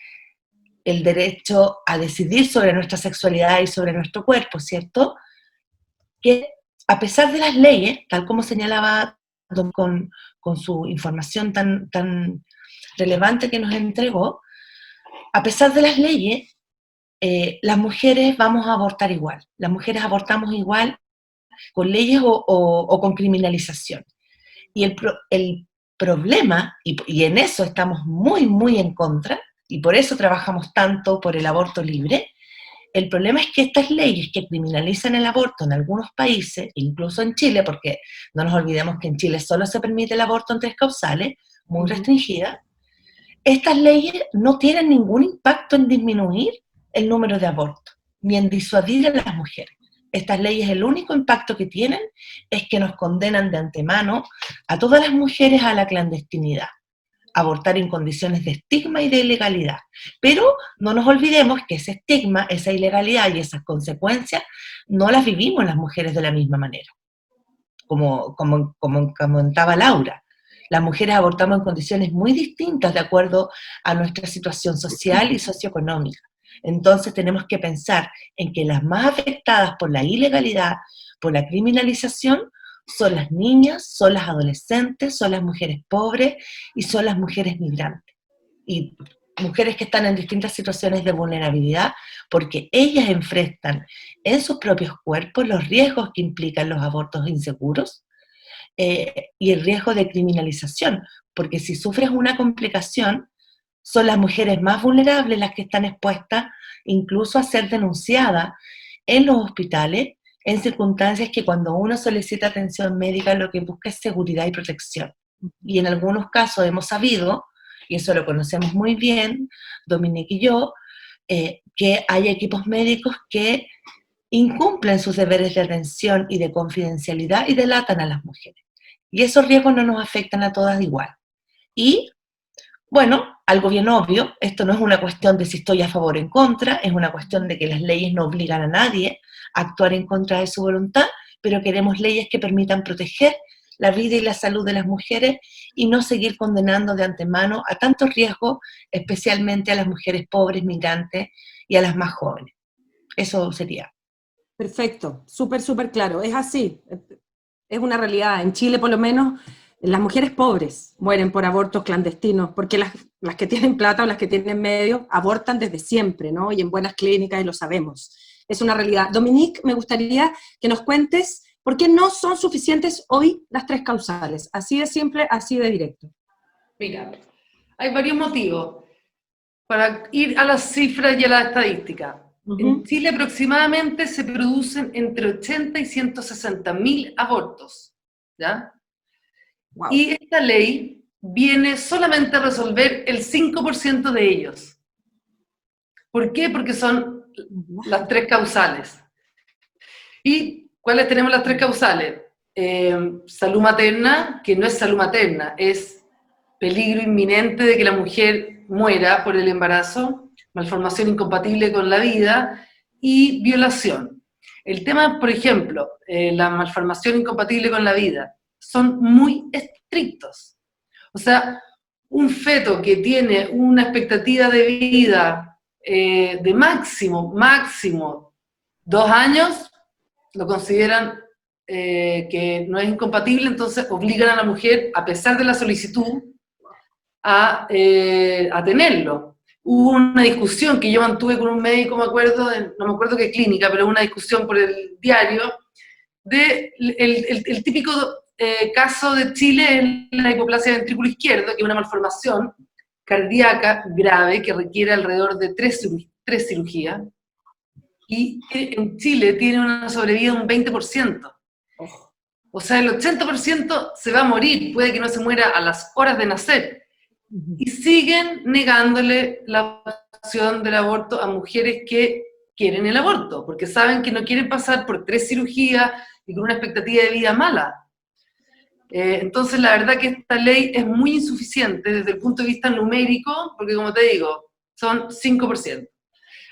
derecho a decidir sobre nuestra sexualidad y sobre nuestro cuerpo, ¿cierto? Que a pesar de las leyes, tal como señalaba con su información tan relevante que nos entregó, a pesar de las leyes, las mujeres vamos a abortar igual. Las mujeres abortamos igual con leyes o con criminalización. Y el problema, y en eso estamos muy, muy en contra, y por eso trabajamos tanto por el aborto libre, el problema es que estas leyes que criminalizan el aborto en algunos países, incluso en Chile, porque no nos olvidemos que en Chile solo se permite el aborto en 3 causales, muy restringida, estas leyes no tienen ningún impacto en disminuir el número de abortos, ni en disuadir a las mujeres. Estas leyes, el único impacto que tienen es que nos condenan de antemano a todas las mujeres a la clandestinidad, abortar en condiciones de estigma y de ilegalidad. Pero no nos olvidemos que ese estigma, esa ilegalidad y esas consecuencias no las vivimos las mujeres de la misma manera. Como comentaba Laura, las mujeres abortamos en condiciones muy distintas de acuerdo a nuestra situación social y socioeconómica. Entonces tenemos que pensar en que las más afectadas por la ilegalidad, por la criminalización, son las niñas, son las adolescentes, son las mujeres pobres y son las mujeres migrantes. Y mujeres que están en distintas situaciones de vulnerabilidad porque ellas enfrentan en sus propios cuerpos los riesgos que implican los abortos inseguros y el riesgo de criminalización, porque si sufres una complicación, son las mujeres más vulnerables las que están expuestas incluso a ser denunciadas en los hospitales en circunstancias que cuando uno solicita atención médica lo que busca es seguridad y protección. Y en algunos casos hemos sabido, y eso lo conocemos muy bien, Dominique y yo, que hay equipos médicos que incumplen sus deberes de atención y de confidencialidad y delatan a las mujeres. Y esos riesgos no nos afectan a todas igual. Y, bueno, algo bien obvio, esto no es una cuestión de si estoy a favor o en contra, es una cuestión de que las leyes no obligan a nadie a actuar en contra de su voluntad, pero queremos leyes que permitan proteger la vida y la salud de las mujeres y no seguir condenando de antemano a tantos riesgos, especialmente a las mujeres pobres, migrantes y a las más jóvenes. Eso sería. Perfecto, súper claro, es así, es una realidad. En Chile, por lo menos, las mujeres pobres mueren por abortos clandestinos, porque las que tienen plata o las que tienen medios abortan desde siempre, ¿no? Y en buenas clínicas, y lo sabemos. Es una realidad. Dominique, me gustaría que nos cuentes por qué no son suficientes hoy las 3 causales. Así de simple, así de directo. Mira, hay varios motivos para ir a las cifras y a la estadística. En Chile aproximadamente se producen entre 80 y 160 mil abortos, ¿ya? Wow. Y esta ley viene solamente a resolver el 5% de ellos. ¿Por qué? Porque son las 3 causales. ¿Y cuáles tenemos las 3 causales? Salud materna, que no es salud materna, es peligro inminente de que la mujer muera por el embarazo, malformación incompatible con la vida y violación. El tema, por ejemplo, la malformación incompatible con la vida, son muy estrictos. O sea, un feto que tiene una expectativa de vida de máximo 2 años, lo consideran que no es incompatible, entonces obligan a la mujer, a pesar de la solicitud, a tenerlo. Hubo una discusión que yo mantuve con un médico, no me acuerdo qué clínica, pero una discusión por el diario, de el típico caso de Chile es la hipoplasia ventrículo izquierdo, que es una malformación cardíaca grave que requiere alrededor de 3 cirugías, y en Chile tiene una sobrevida de un 20%. O sea, el 80% se va a morir, puede que no se muera a las horas de nacer. y siguen negándole la opción del aborto a mujeres que quieren el aborto, porque saben que no quieren pasar por 3 cirugías y con una expectativa de vida mala. Entonces, la verdad que esta ley es muy insuficiente desde el punto de vista numérico, porque como te digo, son 5%.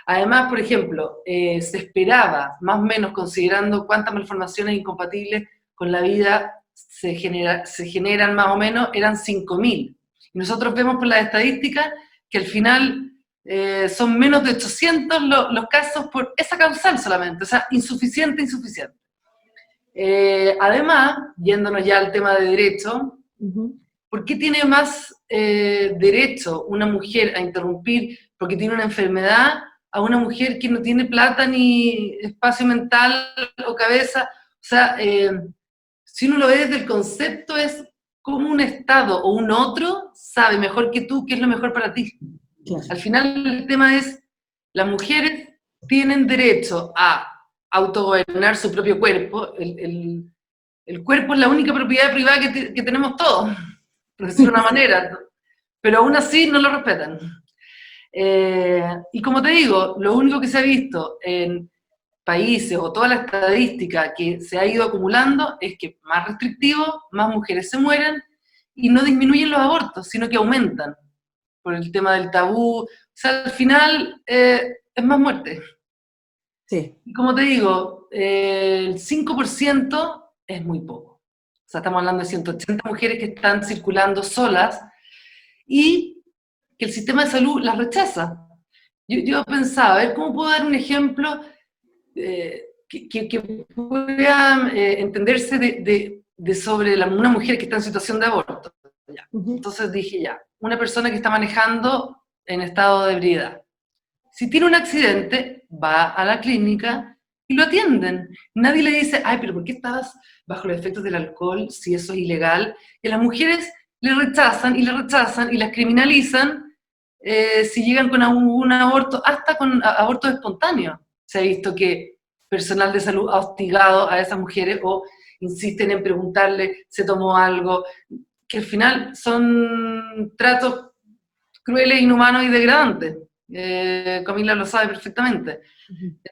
Además, por ejemplo, se esperaba, más o menos considerando cuántas malformaciones incompatibles con la vida se generan más o menos, eran 5.000. Y nosotros vemos por las estadísticas que al final son menos de 800 los casos por esa causal solamente, o sea, insuficiente. Además, yéndonos ya al tema de derecho, ¿por qué tiene más derecho una mujer a interrumpir porque tiene una enfermedad a una mujer que no tiene plata ni espacio mental o cabeza? O sea, si uno lo ve desde el concepto, es como un Estado o un otro sabe mejor que tú qué es lo mejor para ti. Claro. Al final el tema es, las mujeres tienen derecho a autogobernar su propio cuerpo. El cuerpo es la única propiedad privada que tenemos todos, por decirlo de una manera, pero aún así no lo respetan. Y como te digo, lo único que se ha visto en países o toda la estadística que se ha ido acumulando es que más restrictivo, más mujeres se mueren y no disminuyen los abortos, sino que aumentan por el tema del tabú. O sea, al final es más muerte. Sí. Y como te digo, el 5% es muy poco. O sea, estamos hablando de 180 mujeres que están circulando solas y que el sistema de salud las rechaza. Yo pensaba, a ver, ¿cómo puedo dar un ejemplo que pueda entenderse de sobre una mujer que está en situación de aborto? Ya. Entonces dije, ya, una persona que está manejando en estado de ebriedad. Si tiene un accidente, va a la clínica y lo atienden. Nadie le dice, ay, pero ¿por qué estabas bajo los efectos del alcohol si eso es ilegal? Y las mujeres le rechazan y las criminalizan si llegan con un aborto, hasta con abortos espontáneos. Se ha visto que personal de salud ha hostigado a esas mujeres o insisten en preguntarle, ¿se tomó algo? Que al final son tratos crueles, inhumanos y degradantes. Camila lo sabe perfectamente.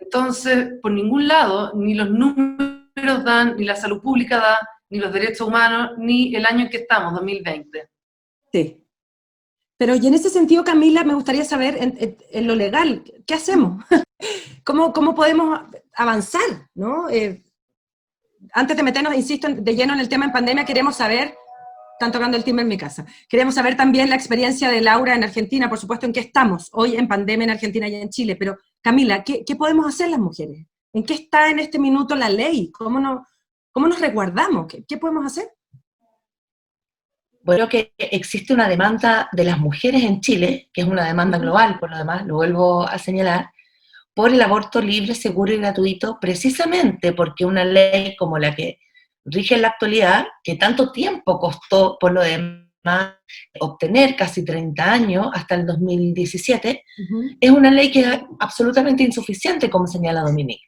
Entonces, por ningún lado, ni los números dan, ni la salud pública da, ni los derechos humanos, ni el año en que estamos, 2020. Sí. Pero y en ese sentido, Camila, me gustaría saber, en lo legal, ¿qué hacemos? ¿Cómo podemos avanzar? ¿No? Antes de meternos, insisto, de lleno en el tema en pandemia, queremos saber, están tocando el timbre en mi casa, queremos saber también la experiencia de Laura en Argentina, por supuesto, en qué estamos hoy en pandemia en Argentina y en Chile, pero Camila, ¿qué podemos hacer las mujeres? ¿En qué está en este minuto la ley? ¿Cómo nos resguardamos? ¿Qué podemos hacer? Bueno, que existe una demanda de las mujeres en Chile, que es una demanda global, por lo demás, lo vuelvo a señalar, por el aborto libre, seguro y gratuito, precisamente porque una ley como la que rige en la actualidad, que tanto tiempo costó, por lo demás, obtener, casi 30 años, hasta el 2017, es una ley que es absolutamente insuficiente, como señala Dominique,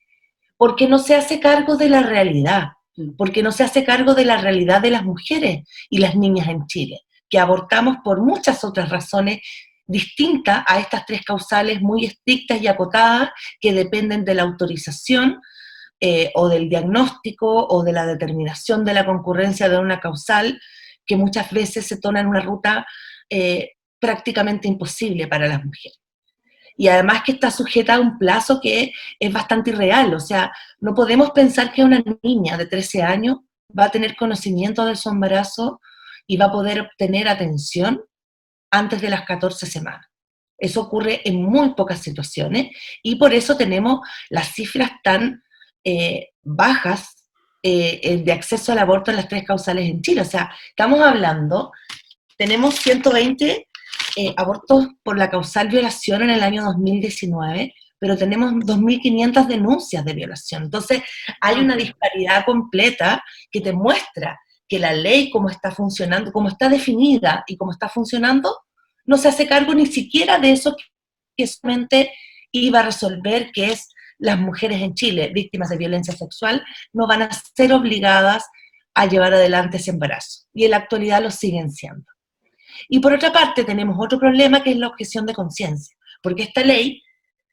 porque no se hace cargo de la realidad, porque no se hace cargo de la realidad de las mujeres y las niñas en Chile, que abortamos por muchas otras razones distintas a estas 3 causales muy estrictas y acotadas que dependen de la autorización o del diagnóstico o de la determinación de la concurrencia de una causal, que muchas veces se torna en una ruta prácticamente imposible para las mujeres. Y además que está sujeta a un plazo que es bastante irreal, o sea, no podemos pensar que una niña de 13 años va a tener conocimiento de su embarazo y va a poder obtener atención antes de las 14 semanas. Eso ocurre en muy pocas situaciones y por eso tenemos las cifras tan bajas de acceso al aborto en las 3 causales en Chile. O sea, estamos hablando, tenemos 120 abortos por la causal violación en el año 2019, pero tenemos 2.500 denuncias de violación. Entonces, hay una disparidad completa que te muestra que la ley, como está funcionando, como está definida y como está funcionando, no se hace cargo ni siquiera de eso que solamente iba a resolver, que es las mujeres en Chile, víctimas de violencia sexual, no van a ser obligadas a llevar adelante ese embarazo. Y en la actualidad lo siguen siendo. Y por otra parte tenemos otro problema que es la objeción de conciencia, porque esta ley,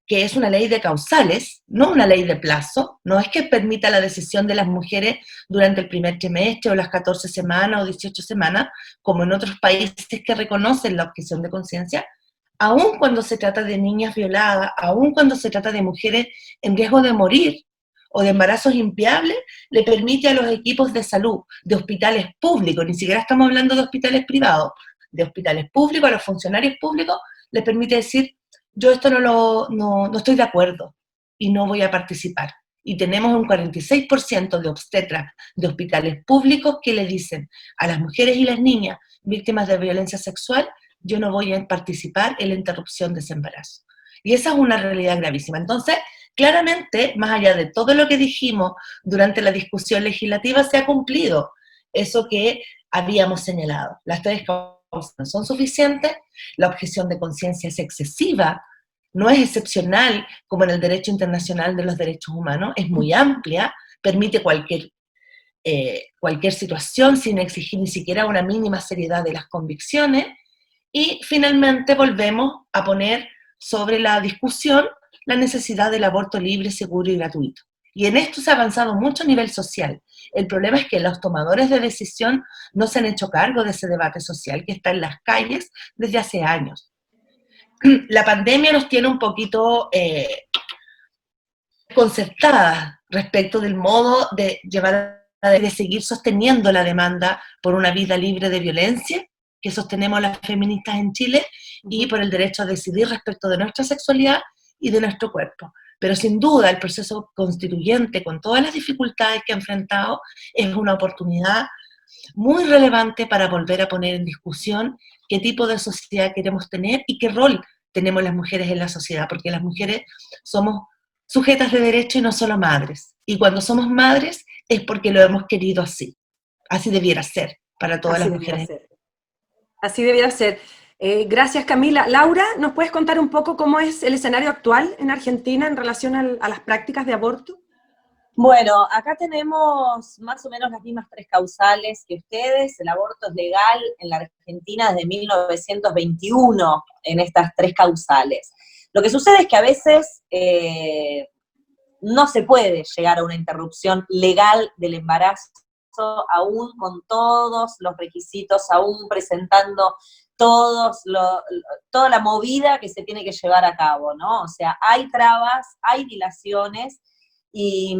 que es una ley de causales, no una ley de plazo, no es que permita la decisión de las mujeres durante el primer trimestre o las 14 semanas o 18 semanas, como en otros países que reconocen la objeción de conciencia, aun cuando se trata de niñas violadas, aun cuando se trata de mujeres en riesgo de morir o de embarazos inviables, le permite a los equipos de salud de hospitales públicos, ni siquiera estamos hablando de hospitales privados, de hospitales públicos, a los funcionarios públicos, les permite decir, yo esto no estoy de acuerdo y no voy a participar. Y tenemos un 46% de obstetras de hospitales públicos que le dicen a las mujeres y las niñas víctimas de violencia sexual, yo no voy a participar en la interrupción de ese embarazo. Y esa es una realidad gravísima. Entonces, claramente, más allá de todo lo que dijimos durante la discusión legislativa, se ha cumplido eso que habíamos señalado. Las 3 causas no son suficientes, la objeción de conciencia es excesiva, no es excepcional como en el derecho internacional de los derechos humanos, es muy amplia, permite cualquier situación sin exigir ni siquiera una mínima seriedad de las convicciones, y finalmente volvemos a poner sobre la discusión la necesidad del aborto libre, seguro y gratuito. Y en esto se ha avanzado mucho a nivel social. El problema es que los tomadores de decisión no se han hecho cargo de ese debate social que está en las calles desde hace años. La pandemia nos tiene un poquito concertadas respecto del modo de de seguir sosteniendo la demanda por una vida libre de violencia que sostenemos las feministas en Chile y por el derecho a decidir respecto de nuestra sexualidad y de nuestro cuerpo. Pero sin duda el proceso constituyente, con todas las dificultades que ha enfrentado, es una oportunidad muy relevante para volver a poner en discusión qué tipo de sociedad queremos tener y qué rol tenemos las mujeres en la sociedad, porque las mujeres somos sujetas de derecho y no solo madres. Y cuando somos madres es porque lo hemos querido así. Así debiera ser para todas las mujeres. Así debiera ser. Gracias, Camila. Laura, ¿nos puedes contar un poco cómo es el escenario actual en Argentina en relación a las prácticas de aborto? Bueno, acá tenemos más o menos las mismas 3 causales que ustedes. El aborto es legal en la Argentina desde 1921 en estas 3 causales. Lo que sucede es que a veces no se puede llegar a una interrupción legal del embarazo, aún con todos los requisitos, aún presentando toda la movida que se tiene que llevar a cabo, ¿no? O sea, hay trabas, hay dilaciones, y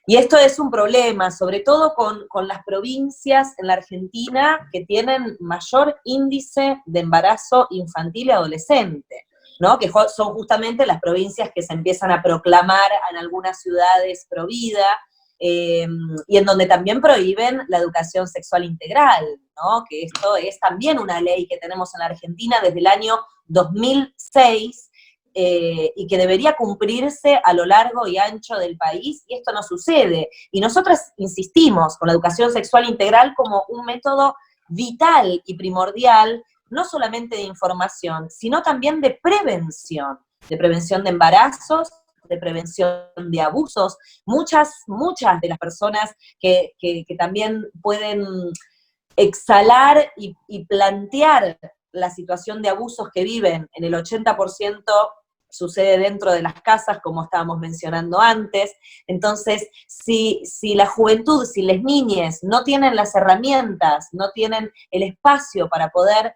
esto es un problema, sobre todo con las provincias en la Argentina que tienen mayor índice de embarazo infantil y adolescente, ¿no? Que son justamente las provincias que se empiezan a proclamar en algunas ciudades pro vida, y en donde también prohíben la educación sexual integral, ¿no? Que esto es también una ley que tenemos en la Argentina desde el año 2006, y que debería cumplirse a lo largo y ancho del país, y esto no sucede. Y nosotras insistimos con la educación sexual integral como un método vital y primordial, no solamente de información, sino también de prevención de embarazos, de prevención de abusos. Muchas de las personas que también pueden exhalar y plantear la situación de abusos que viven, en el 80% sucede dentro de las casas, como estábamos mencionando antes. Entonces, si la juventud, si las niñas no tienen las herramientas, no tienen el espacio para poder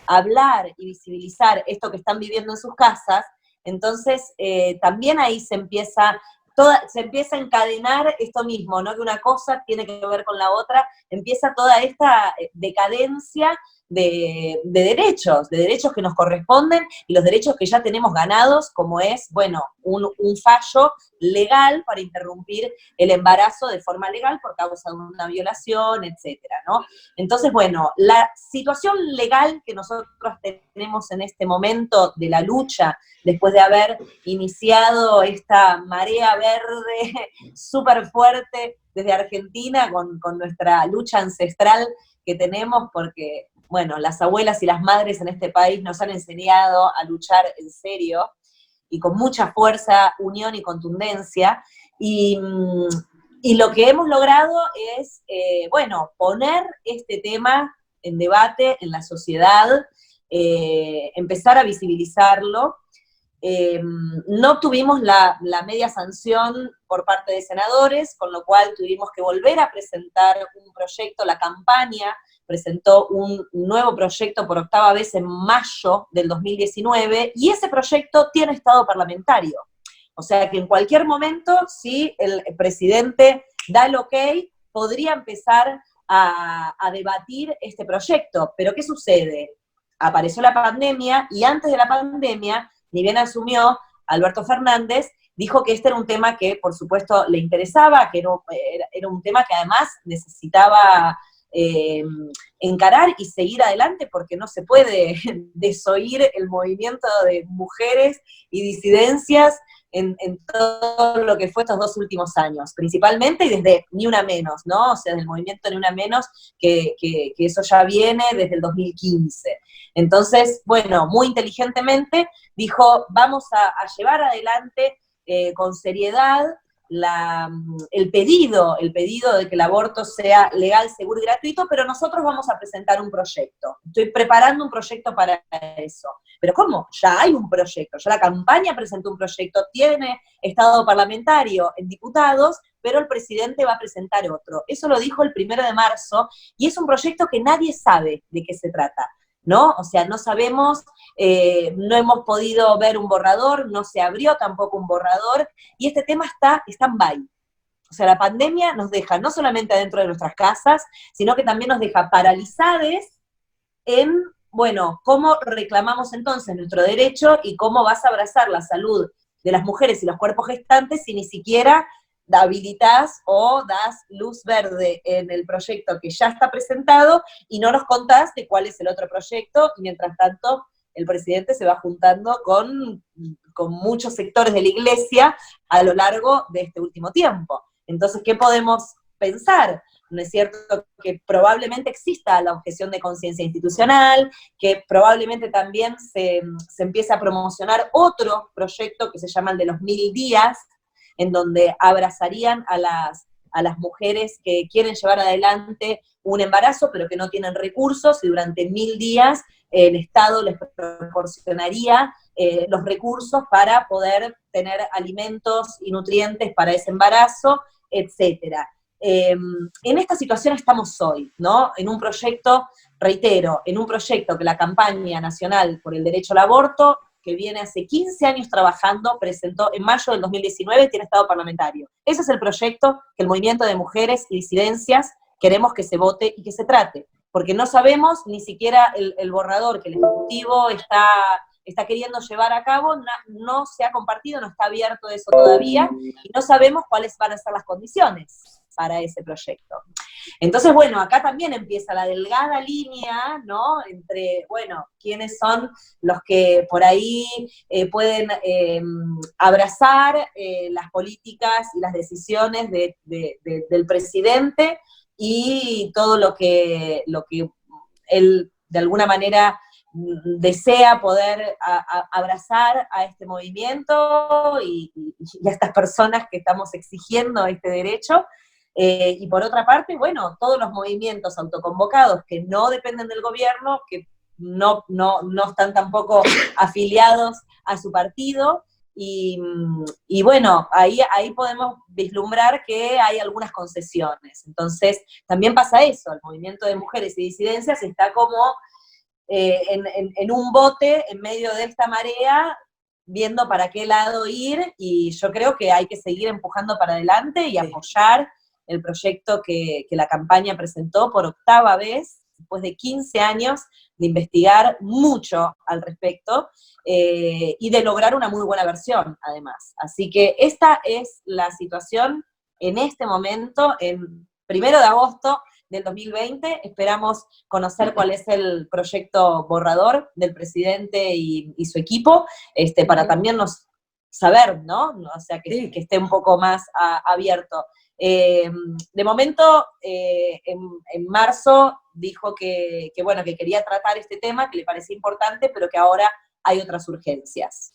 hablar y visibilizar esto que están viviendo en sus casas, entonces también ahí se empieza a encadenar esto mismo, ¿no? Que una cosa tiene que ver con la otra, empieza toda esta decadencia de derechos que nos corresponden y los derechos que ya tenemos ganados, como es, bueno, un fallo legal para interrumpir el embarazo de forma legal por causa de una violación, etcétera, ¿no? Entonces, bueno, la situación legal que nosotros tenemos en este momento de la lucha, después de haber iniciado esta marea verde súper fuerte desde Argentina con nuestra lucha ancestral que tenemos, porque bueno, las abuelas y las madres en este país nos han enseñado a luchar en serio y con mucha fuerza, unión y contundencia, y lo que hemos logrado es, bueno, poner este tema en debate en la sociedad, empezar a visibilizarlo. No tuvimos la media sanción por parte de senadores, con lo cual tuvimos que volver a presentar un proyecto. La campaña presentó un nuevo proyecto por 8ª vez en mayo del 2019, y ese proyecto tiene estado parlamentario. O sea que en cualquier momento, si el presidente da el ok, podría empezar a debatir este proyecto. Pero ¿qué sucede? Apareció la pandemia, y antes de la pandemia, ni bien asumió Alberto Fernández, dijo que este era un tema que, por supuesto, le interesaba, que era un tema que además necesitaba encarar y seguir adelante, porque no se puede desoír el movimiento de mujeres y disidencias en todo lo que fue estos 2 últimos años, principalmente, y desde Ni Una Menos, ¿no? O sea, del movimiento Ni Una Menos, que eso ya viene desde el 2015. Entonces, bueno, muy inteligentemente dijo, vamos a llevar adelante con seriedad el pedido de que el aborto sea legal, seguro y gratuito, pero nosotros vamos a presentar un proyecto. Estoy preparando un proyecto para eso. ¿Pero cómo? Ya hay un proyecto, ya la campaña presentó un proyecto, tiene estado parlamentario en diputados, pero el presidente va a presentar otro. Eso lo dijo el 1 de marzo, y es un proyecto que nadie sabe de qué se trata, ¿no? O sea, no sabemos, no hemos podido ver un borrador, no se abrió tampoco un borrador, y este tema está stand-by. O sea, la pandemia nos deja no solamente adentro de nuestras casas, sino que también nos deja paralizados en, bueno, cómo reclamamos entonces nuestro derecho y cómo vas a abrazar la salud de las mujeres y los cuerpos gestantes si ni siquiera habilitas o das luz verde en el proyecto que ya está presentado y no nos contás de cuál es el otro proyecto, y mientras tanto el presidente se va juntando con muchos sectores de la iglesia a lo largo de este último tiempo. Entonces, ¿qué podemos pensar? ¿No es cierto que probablemente exista la objeción de conciencia institucional, que probablemente también se empiece a promocionar otro proyecto que se llama el de los 1000 días, en donde abrazarían a las mujeres que quieren llevar adelante un embarazo, pero que no tienen recursos, y durante 1000 días el Estado les proporcionaría los recursos para poder tener alimentos y nutrientes para ese embarazo, etcétera. En esta situación estamos hoy, ¿no? En un proyecto, reitero, en un proyecto que la campaña nacional por el derecho al aborto, que viene hace 15 años trabajando, presentó en mayo del 2019, tiene estado parlamentario. Ese es el proyecto que el movimiento de mujeres y disidencias queremos que se vote y que se trate, porque no sabemos ni siquiera el borrador que el Ejecutivo está queriendo llevar a cabo, no se ha compartido, no está abierto eso todavía, y no sabemos cuáles van a ser las condiciones para ese proyecto. Entonces, bueno, acá también empieza la delgada línea, ¿no?, entre, bueno, quiénes son los que por ahí pueden abrazar las políticas y las decisiones del presidente, y todo lo que él, de alguna manera, desea poder abrazar a este movimiento y a estas personas que estamos exigiendo este derecho. Y por otra parte, bueno, todos los movimientos autoconvocados que no dependen del gobierno, que no están tampoco afiliados a su partido, y bueno, ahí podemos vislumbrar que hay algunas concesiones. Entonces, también pasa eso, el movimiento de mujeres y disidencias está como en un bote en medio de esta marea, viendo para qué lado ir, y yo creo que hay que seguir empujando para adelante y apoyar el proyecto que la campaña presentó por 8ª vez, después de 15 años de investigar mucho al respecto, y de lograr una muy buena versión, además. Así que esta es la situación en este momento, en 1 de agosto del 2020, esperamos conocer cuál es el proyecto borrador del presidente y su equipo, para también saber, ¿no? O sea, que esté un poco más abierto. De momento, en marzo dijo que quería tratar este tema, que le parecía importante, pero que ahora hay otras urgencias.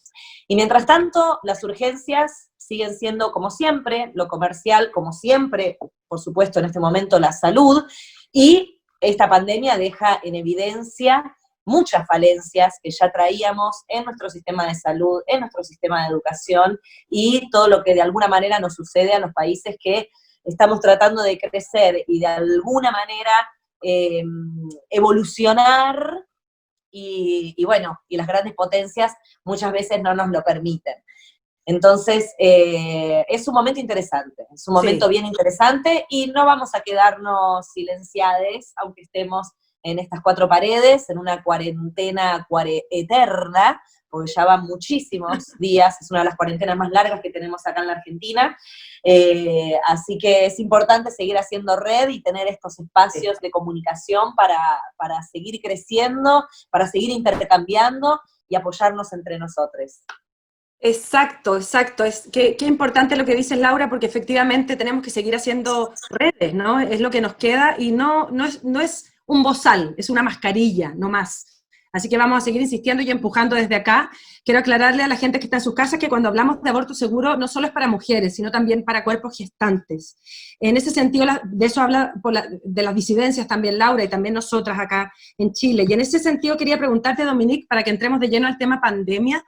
Y mientras tanto, las urgencias siguen siendo, como siempre, lo comercial, como siempre, por supuesto, en este momento, la salud, y esta pandemia deja en evidencia muchas falencias que ya traíamos en nuestro sistema de salud, en nuestro sistema de educación, y todo lo que de alguna manera nos sucede a los países que estamos tratando de crecer y de alguna manera evolucionar, y bueno, y las grandes potencias muchas veces no nos lo permiten. Entonces, es un momento interesante, es un momento bien interesante, y no vamos a quedarnos silenciados, aunque estemos en estas cuatro paredes, en una cuarentena eterna, porque ya van muchísimos días, es una de las cuarentenas más largas que tenemos acá en la Argentina, así que es importante seguir haciendo red y tener estos espacios de comunicación para seguir creciendo, para seguir intercambiando y apoyarnos entre nosotros. Exacto, exacto. Qué importante lo que dice Laura, porque efectivamente tenemos que seguir haciendo redes, ¿no? Es lo que nos queda, y no es un bozal, es una mascarilla, no más. Así que vamos a seguir insistiendo y empujando desde acá. Quiero aclararle a la gente que está en sus casas que cuando hablamos de aborto seguro no solo es para mujeres, sino también para cuerpos gestantes. En ese sentido, de eso habla de las disidencias también Laura, y también nosotras acá en Chile. Y en ese sentido quería preguntarte, Dominique, para que entremos de lleno al tema pandemia.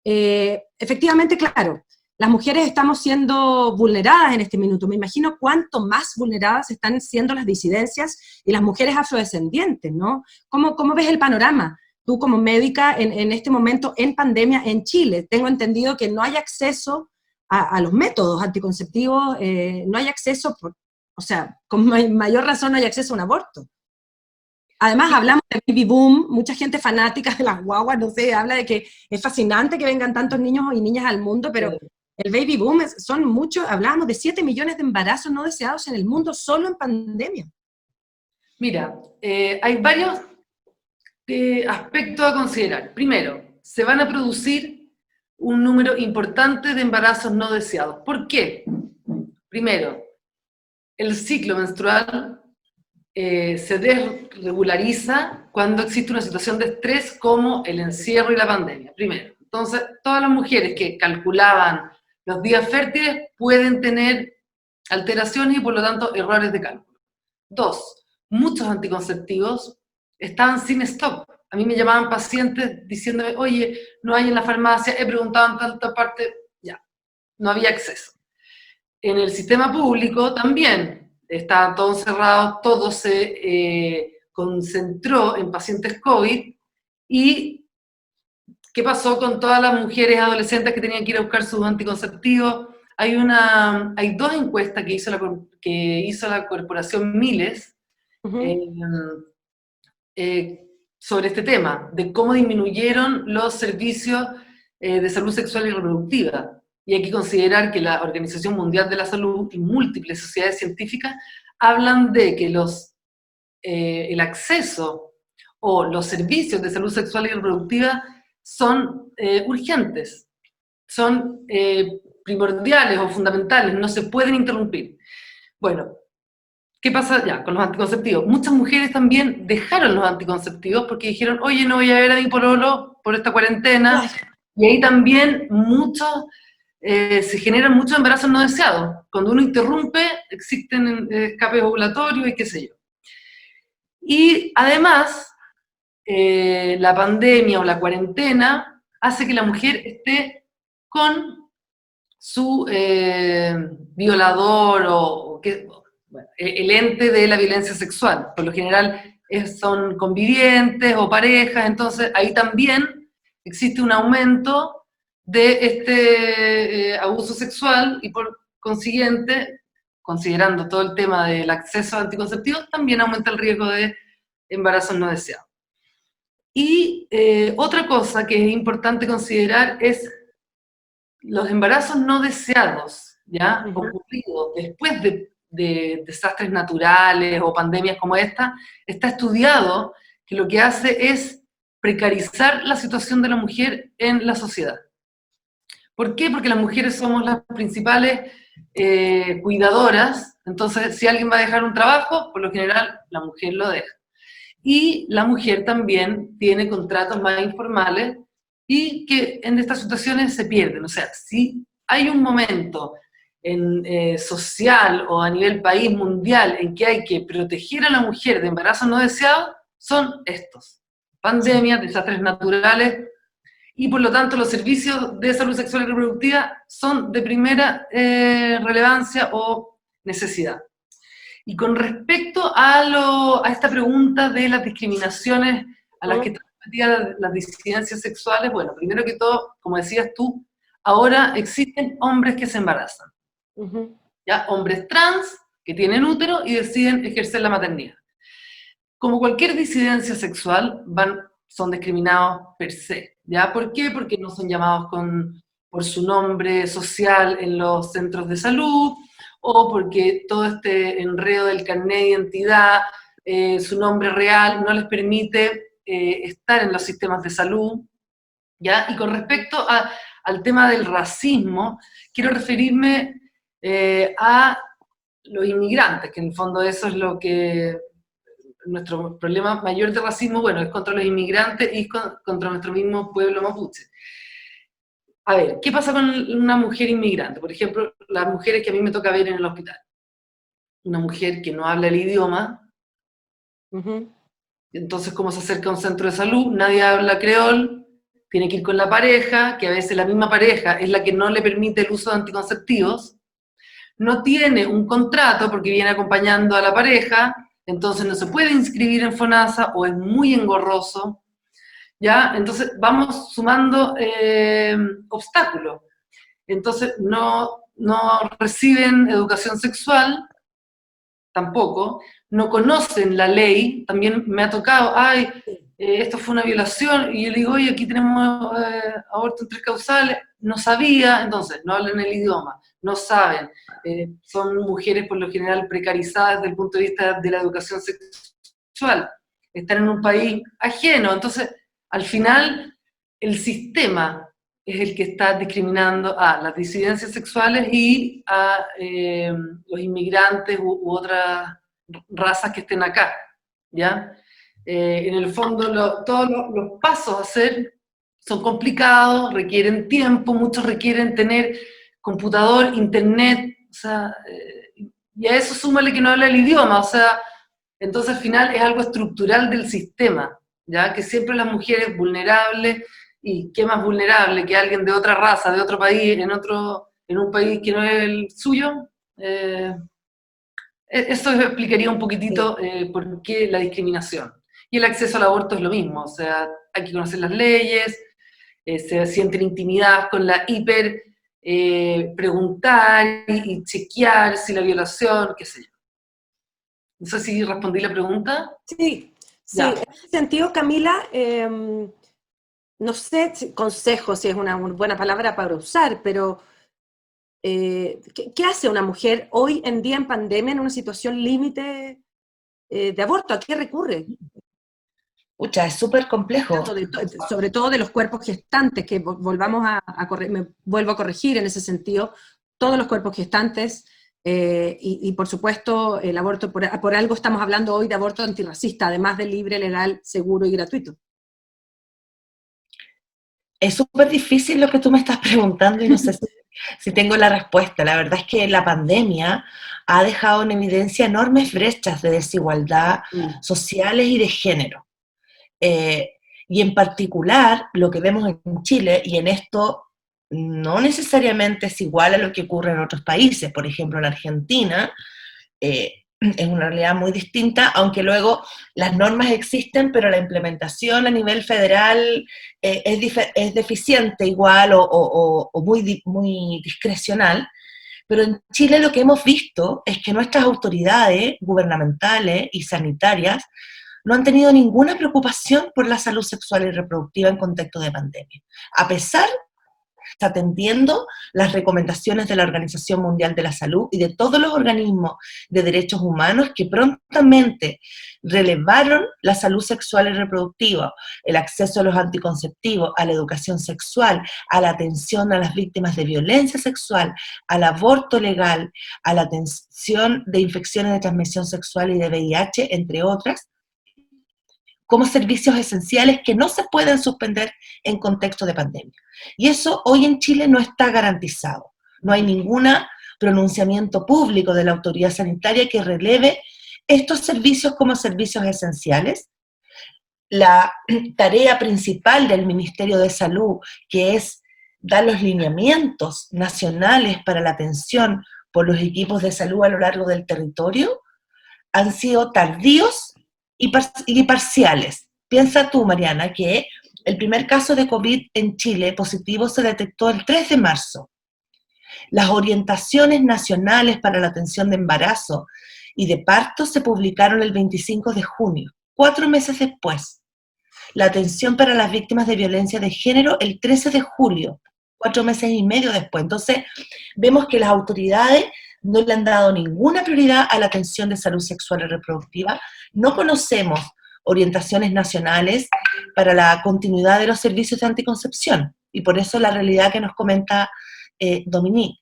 Efectivamente, claro, las mujeres estamos siendo vulneradas en este minuto. Me imagino cuánto más vulneradas están siendo las disidencias y las mujeres afrodescendientes, ¿no? ¿Cómo ves el panorama? Tú como médica en este momento en pandemia en Chile, tengo entendido que no hay acceso a los métodos anticonceptivos, no hay acceso, o sea, con mayor razón no hay acceso a un aborto. Además, hablamos de baby boom, mucha gente fanática de las guaguas, no sé, habla de que es fascinante que vengan tantos niños y niñas al mundo, pero el baby boom son muchos, hablábamos de 7 millones de embarazos no deseados en el mundo solo en pandemia. Mira, hay varios aspectos a considerar. Primero, se van a producir un número importante de embarazos no deseados. ¿Por qué? Primero, el ciclo menstrual se desregulariza cuando existe una situación de estrés como el encierro y la pandemia, primero. Entonces, todas las mujeres que calculaban los días fértiles pueden tener alteraciones y por lo tanto errores de cálculo. Dos, muchos anticonceptivos estaban sin stock. A mí me llamaban pacientes diciéndome, oye, no hay en la farmacia, he preguntado en tanta parte, ya, no había acceso. En el sistema público también, estaba todo cerrado, todo se concentró en pacientes COVID, y ¿qué pasó con todas las mujeres adolescentes que tenían que ir a buscar sus anticonceptivos? Hay dos encuestas que hizo la corporación Miles sobre este tema, de cómo disminuyeron los servicios de salud sexual y reproductiva. Y hay que considerar que la Organización Mundial de la Salud y múltiples sociedades científicas hablan de que el acceso o los servicios de salud sexual y reproductiva son urgentes, son primordiales o fundamentales, no se pueden interrumpir. Bueno, ¿qué pasa ya con los anticonceptivos? Muchas mujeres también dejaron los anticonceptivos porque dijeron, oye, no voy a ver a mi pololo por esta cuarentena, y ahí también se generan muchos embarazos no deseados. Cuando uno interrumpe, existen escapes ovulatorios y qué sé yo. Y además, la pandemia o la cuarentena hace que la mujer esté con su violador el ente de la violencia sexual. Por lo general son convivientes o parejas, entonces ahí también existe un aumento de este abuso sexual, y por consiguiente, considerando todo el tema del acceso a anticonceptivos, también aumenta el riesgo de embarazos no deseados. Y otra cosa que es importante considerar es los embarazos no deseados, ¿ya? Ocurridos después de desastres naturales o pandemias como esta. Está estudiado que lo que hace es precarizar la situación de la mujer en la sociedad. ¿Por qué? Porque las mujeres somos las principales cuidadoras, entonces si alguien va a dejar un trabajo, por lo general la mujer lo deja. Y la mujer también tiene contratos más informales y que en estas situaciones se pierden. O sea, si hay un momento social o a nivel país mundial en que hay que proteger a la mujer de embarazos no deseados son estos: pandemias, desastres naturales, y por lo tanto los servicios de salud sexual y reproductiva son de primera relevancia o necesidad. Y con respecto a esta pregunta de las discriminaciones a las que están sometidas las disidencias sexuales, bueno, primero que todo, como decías tú, ahora existen hombres que se embarazan. ¿Ya? Hombres trans que tienen útero y deciden ejercer la maternidad. Como cualquier disidencia sexual, son discriminados per se. ¿Ya? ¿Por qué? Porque no son llamados por su nombre social en los centros de salud, o porque todo este enredo del carnet de identidad, su nombre real, no les permite estar en los sistemas de salud. ¿Ya? Y con respecto al tema del racismo, quiero referirme a los inmigrantes, que en el fondo eso es lo que nuestro problema mayor de racismo, bueno, es contra los inmigrantes y contra nuestro mismo pueblo mapuche. A ver, ¿qué pasa con una mujer inmigrante? Por ejemplo, las mujeres que a mí me toca ver en el hospital. Una mujer que no habla el idioma, entonces ¿cómo se acerca a un centro de salud? Nadie habla creol, tiene que ir con la pareja, que a veces la misma pareja es la que no le permite el uso de anticonceptivos, no tiene un contrato porque viene acompañando a la pareja, entonces no se puede inscribir en FONASA o es muy engorroso, ¿ya? Entonces vamos sumando obstáculos. Entonces no reciben educación sexual, tampoco, no conocen la ley, también me ha tocado, esto fue una violación, y yo le digo, oye, aquí tenemos aborto en 3 causales, no sabía, entonces no hablan el idioma, no saben, son mujeres por lo general precarizadas desde el punto de vista de la educación sexual, están en un país ajeno, entonces al final el sistema es el que está discriminando a las disidencias sexuales y a los inmigrantes u otras razas que estén acá, ¿ya? En el fondo todos los pasos a hacer son complicados, requieren tiempo, muchos requieren tener computador, internet, o sea, y a eso súmale que no habla el idioma, o sea, entonces al final es algo estructural del sistema, ¿ya? Que siempre las mujeres vulnerables, y qué más vulnerable que alguien de otra raza, de otro país, en un país que no es el suyo. Eso explicaría un poquitito por qué la discriminación. Y el acceso al aborto es lo mismo, o sea, hay que conocer las leyes, se sienten intimidadas con la preguntar y chequear si la violación, qué sé yo. No sé si respondí la pregunta. Sí, Ya. en ese sentido, Camila, no sé, consejo si es una buena palabra para usar, pero ¿qué hace una mujer hoy en día en pandemia en una situación límite de aborto? ¿A qué recurre? Pucha, es súper complejo. Sobre todo de los cuerpos gestantes, que me vuelvo a corregir en ese sentido, todos los cuerpos gestantes, y por supuesto el aborto, por algo estamos hablando hoy de aborto antirracista, además de libre, legal, seguro y gratuito. Es súper difícil lo que tú me estás preguntando y no sé si tengo la respuesta. La verdad es que la pandemia ha dejado en evidencia enormes brechas de desigualdad sociales y de género. Y en particular, lo que vemos en Chile, y en esto no necesariamente es igual a lo que ocurre en otros países, por ejemplo en Argentina, es una realidad muy distinta, aunque luego las normas existen, pero la implementación a nivel federal es deficiente igual o muy discrecional. Pero en Chile lo que hemos visto es que nuestras autoridades gubernamentales y sanitarias no han tenido ninguna preocupación por la salud sexual y reproductiva en contexto de pandemia, a pesar de atendiendo las recomendaciones de la Organización Mundial de la Salud y de todos los organismos de derechos humanos que prontamente relevaron la salud sexual y reproductiva, el acceso a los anticonceptivos, a la educación sexual, a la atención a las víctimas de violencia sexual, al aborto legal, a la atención de infecciones de transmisión sexual y de VIH, entre otras, como servicios esenciales que no se pueden suspender en contexto de pandemia. Y eso hoy en Chile no está garantizado. No hay ninguna pronunciamiento público de la autoridad sanitaria que releve estos servicios como servicios esenciales. La tarea principal del Ministerio de Salud, que es dar los lineamientos nacionales para la atención por los equipos de salud a lo largo del territorio, han sido tardíos y parciales. Piensa tú, Mariana, que el primer caso de COVID en Chile positivo se detectó el 3 de marzo. Las orientaciones nacionales para la atención de embarazo y de parto se publicaron el 25 de junio, 4 meses después. La atención para las víctimas de violencia de género el 13 de julio, 4 meses y medio después. Entonces, vemos que las autoridades no le han dado ninguna prioridad a la atención de salud sexual y reproductiva. No conocemos orientaciones nacionales para la continuidad de los servicios de anticoncepción. Y por eso la realidad que nos comenta Dominique,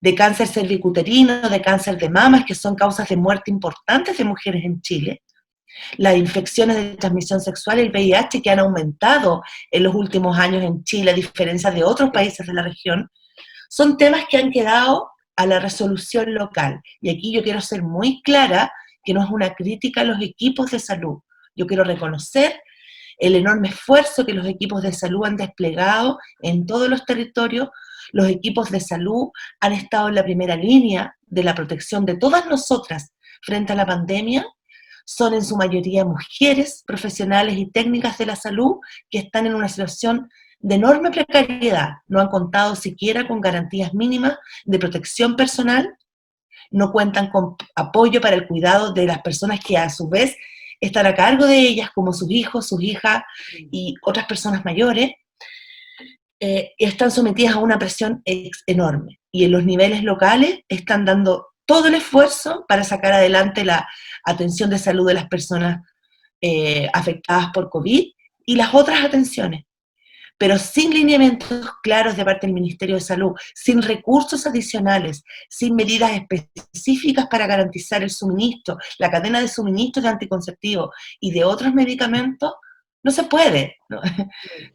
de cáncer cervicuterino, de cáncer de mamas, que son causas de muerte importantes de mujeres en Chile, las infecciones de transmisión sexual y el VIH que han aumentado en los últimos años en Chile, a diferencia de otros países de la región, son temas que han quedado a la resolución local. Y aquí yo quiero ser muy clara que no es una crítica a los equipos de salud. Yo quiero reconocer el enorme esfuerzo que los equipos de salud han desplegado en todos los territorios. Los equipos de salud han estado en la primera línea de la protección de todas nosotras frente a la pandemia. Son en su mayoría mujeres profesionales y técnicas de la salud que están en una situación de enorme precariedad. No han contado siquiera con garantías mínimas de protección personal, no cuentan con apoyo para el cuidado de las personas que a su vez están a cargo de ellas, como sus hijos, sus hijas y otras personas mayores. Están sometidas a una presión enorme. Y en los niveles locales están dando todo el esfuerzo para sacar adelante la atención de salud de las personas afectadas por COVID y las otras atenciones, pero sin lineamientos claros de parte del Ministerio de Salud, sin recursos adicionales, sin medidas específicas para garantizar el suministro, la cadena de suministro de anticonceptivos y de otros medicamentos, no se puede, ¿no?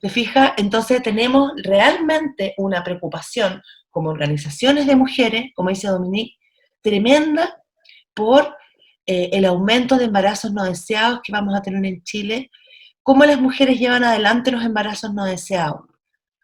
¿Te fijas? Entonces tenemos realmente una preocupación como organizaciones de mujeres, como dice Dominique, tremenda por el aumento de embarazos no deseados que vamos a tener en Chile, cómo las mujeres llevan adelante los embarazos no deseados.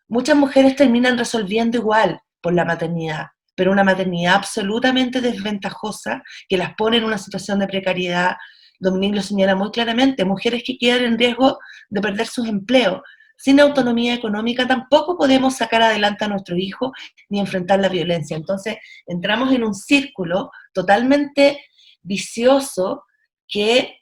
Muchas mujeres terminan resolviendo igual por la maternidad, pero una maternidad absolutamente desventajosa que las pone en una situación de precariedad. Dominique lo señala muy claramente, mujeres que quedan en riesgo de perder sus empleos. Sin autonomía económica tampoco podemos sacar adelante a nuestros hijos ni enfrentar la violencia. Entonces entramos en un círculo totalmente vicioso que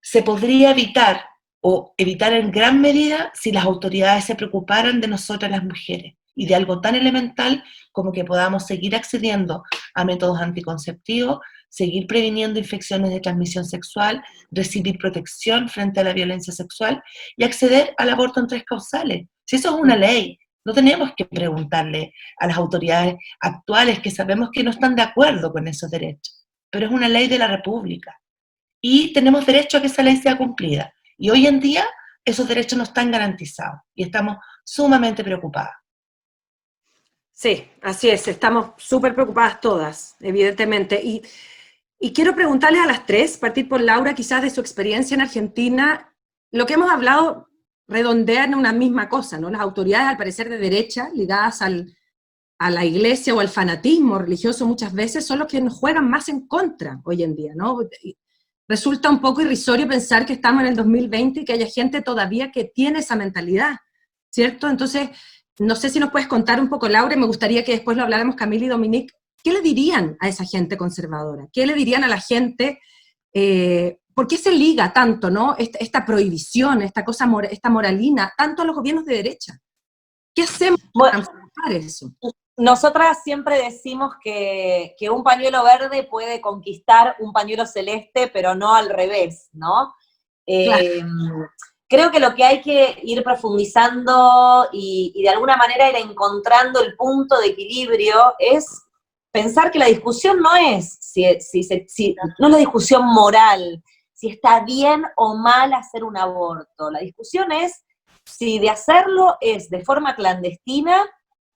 se podría evitar o evitar en gran medida si las autoridades se preocuparan de nosotras las mujeres y de algo tan elemental como que podamos seguir accediendo a métodos anticonceptivos, seguir previniendo infecciones de transmisión sexual, recibir protección frente a la violencia sexual y acceder al aborto en 3 causales. Si eso es una ley, no tenemos que preguntarle a las autoridades actuales que sabemos que no están de acuerdo con esos derechos, pero es una ley de la República y tenemos derecho a que esa ley sea cumplida. Y hoy en día esos derechos no están garantizados y estamos sumamente preocupadas. Sí, así es, estamos súper preocupadas todas, evidentemente. Y quiero preguntarles a las 3, partir por Laura, quizás de su experiencia en Argentina, lo que hemos hablado redondea en una misma cosa, ¿no? Las autoridades, al parecer de derecha, ligadas a la iglesia o al fanatismo religioso muchas veces, son los que nos juegan más en contra hoy en día, ¿no? Resulta un poco irrisorio pensar que estamos en el 2020 y que haya gente todavía que tiene esa mentalidad, ¿cierto? Entonces, no sé si nos puedes contar un poco, Laura, y me gustaría que después lo habláramos Camila y Dominique, ¿qué le dirían a esa gente conservadora? ¿Qué le dirían a la gente? ¿Por qué se liga tanto, ¿no? Esta prohibición, esta cosa, esta moralina, tanto a los gobiernos de derecha? ¿Qué hacemos para transformar eso? Nosotras siempre decimos que un pañuelo verde puede conquistar un pañuelo celeste, pero no al revés, ¿no? Claro. Creo que lo que hay que ir profundizando y de alguna manera ir encontrando el punto de equilibrio es pensar que la discusión no es no es la discusión moral, si está bien o mal hacer un aborto. La discusión es si de hacerlo es de forma clandestina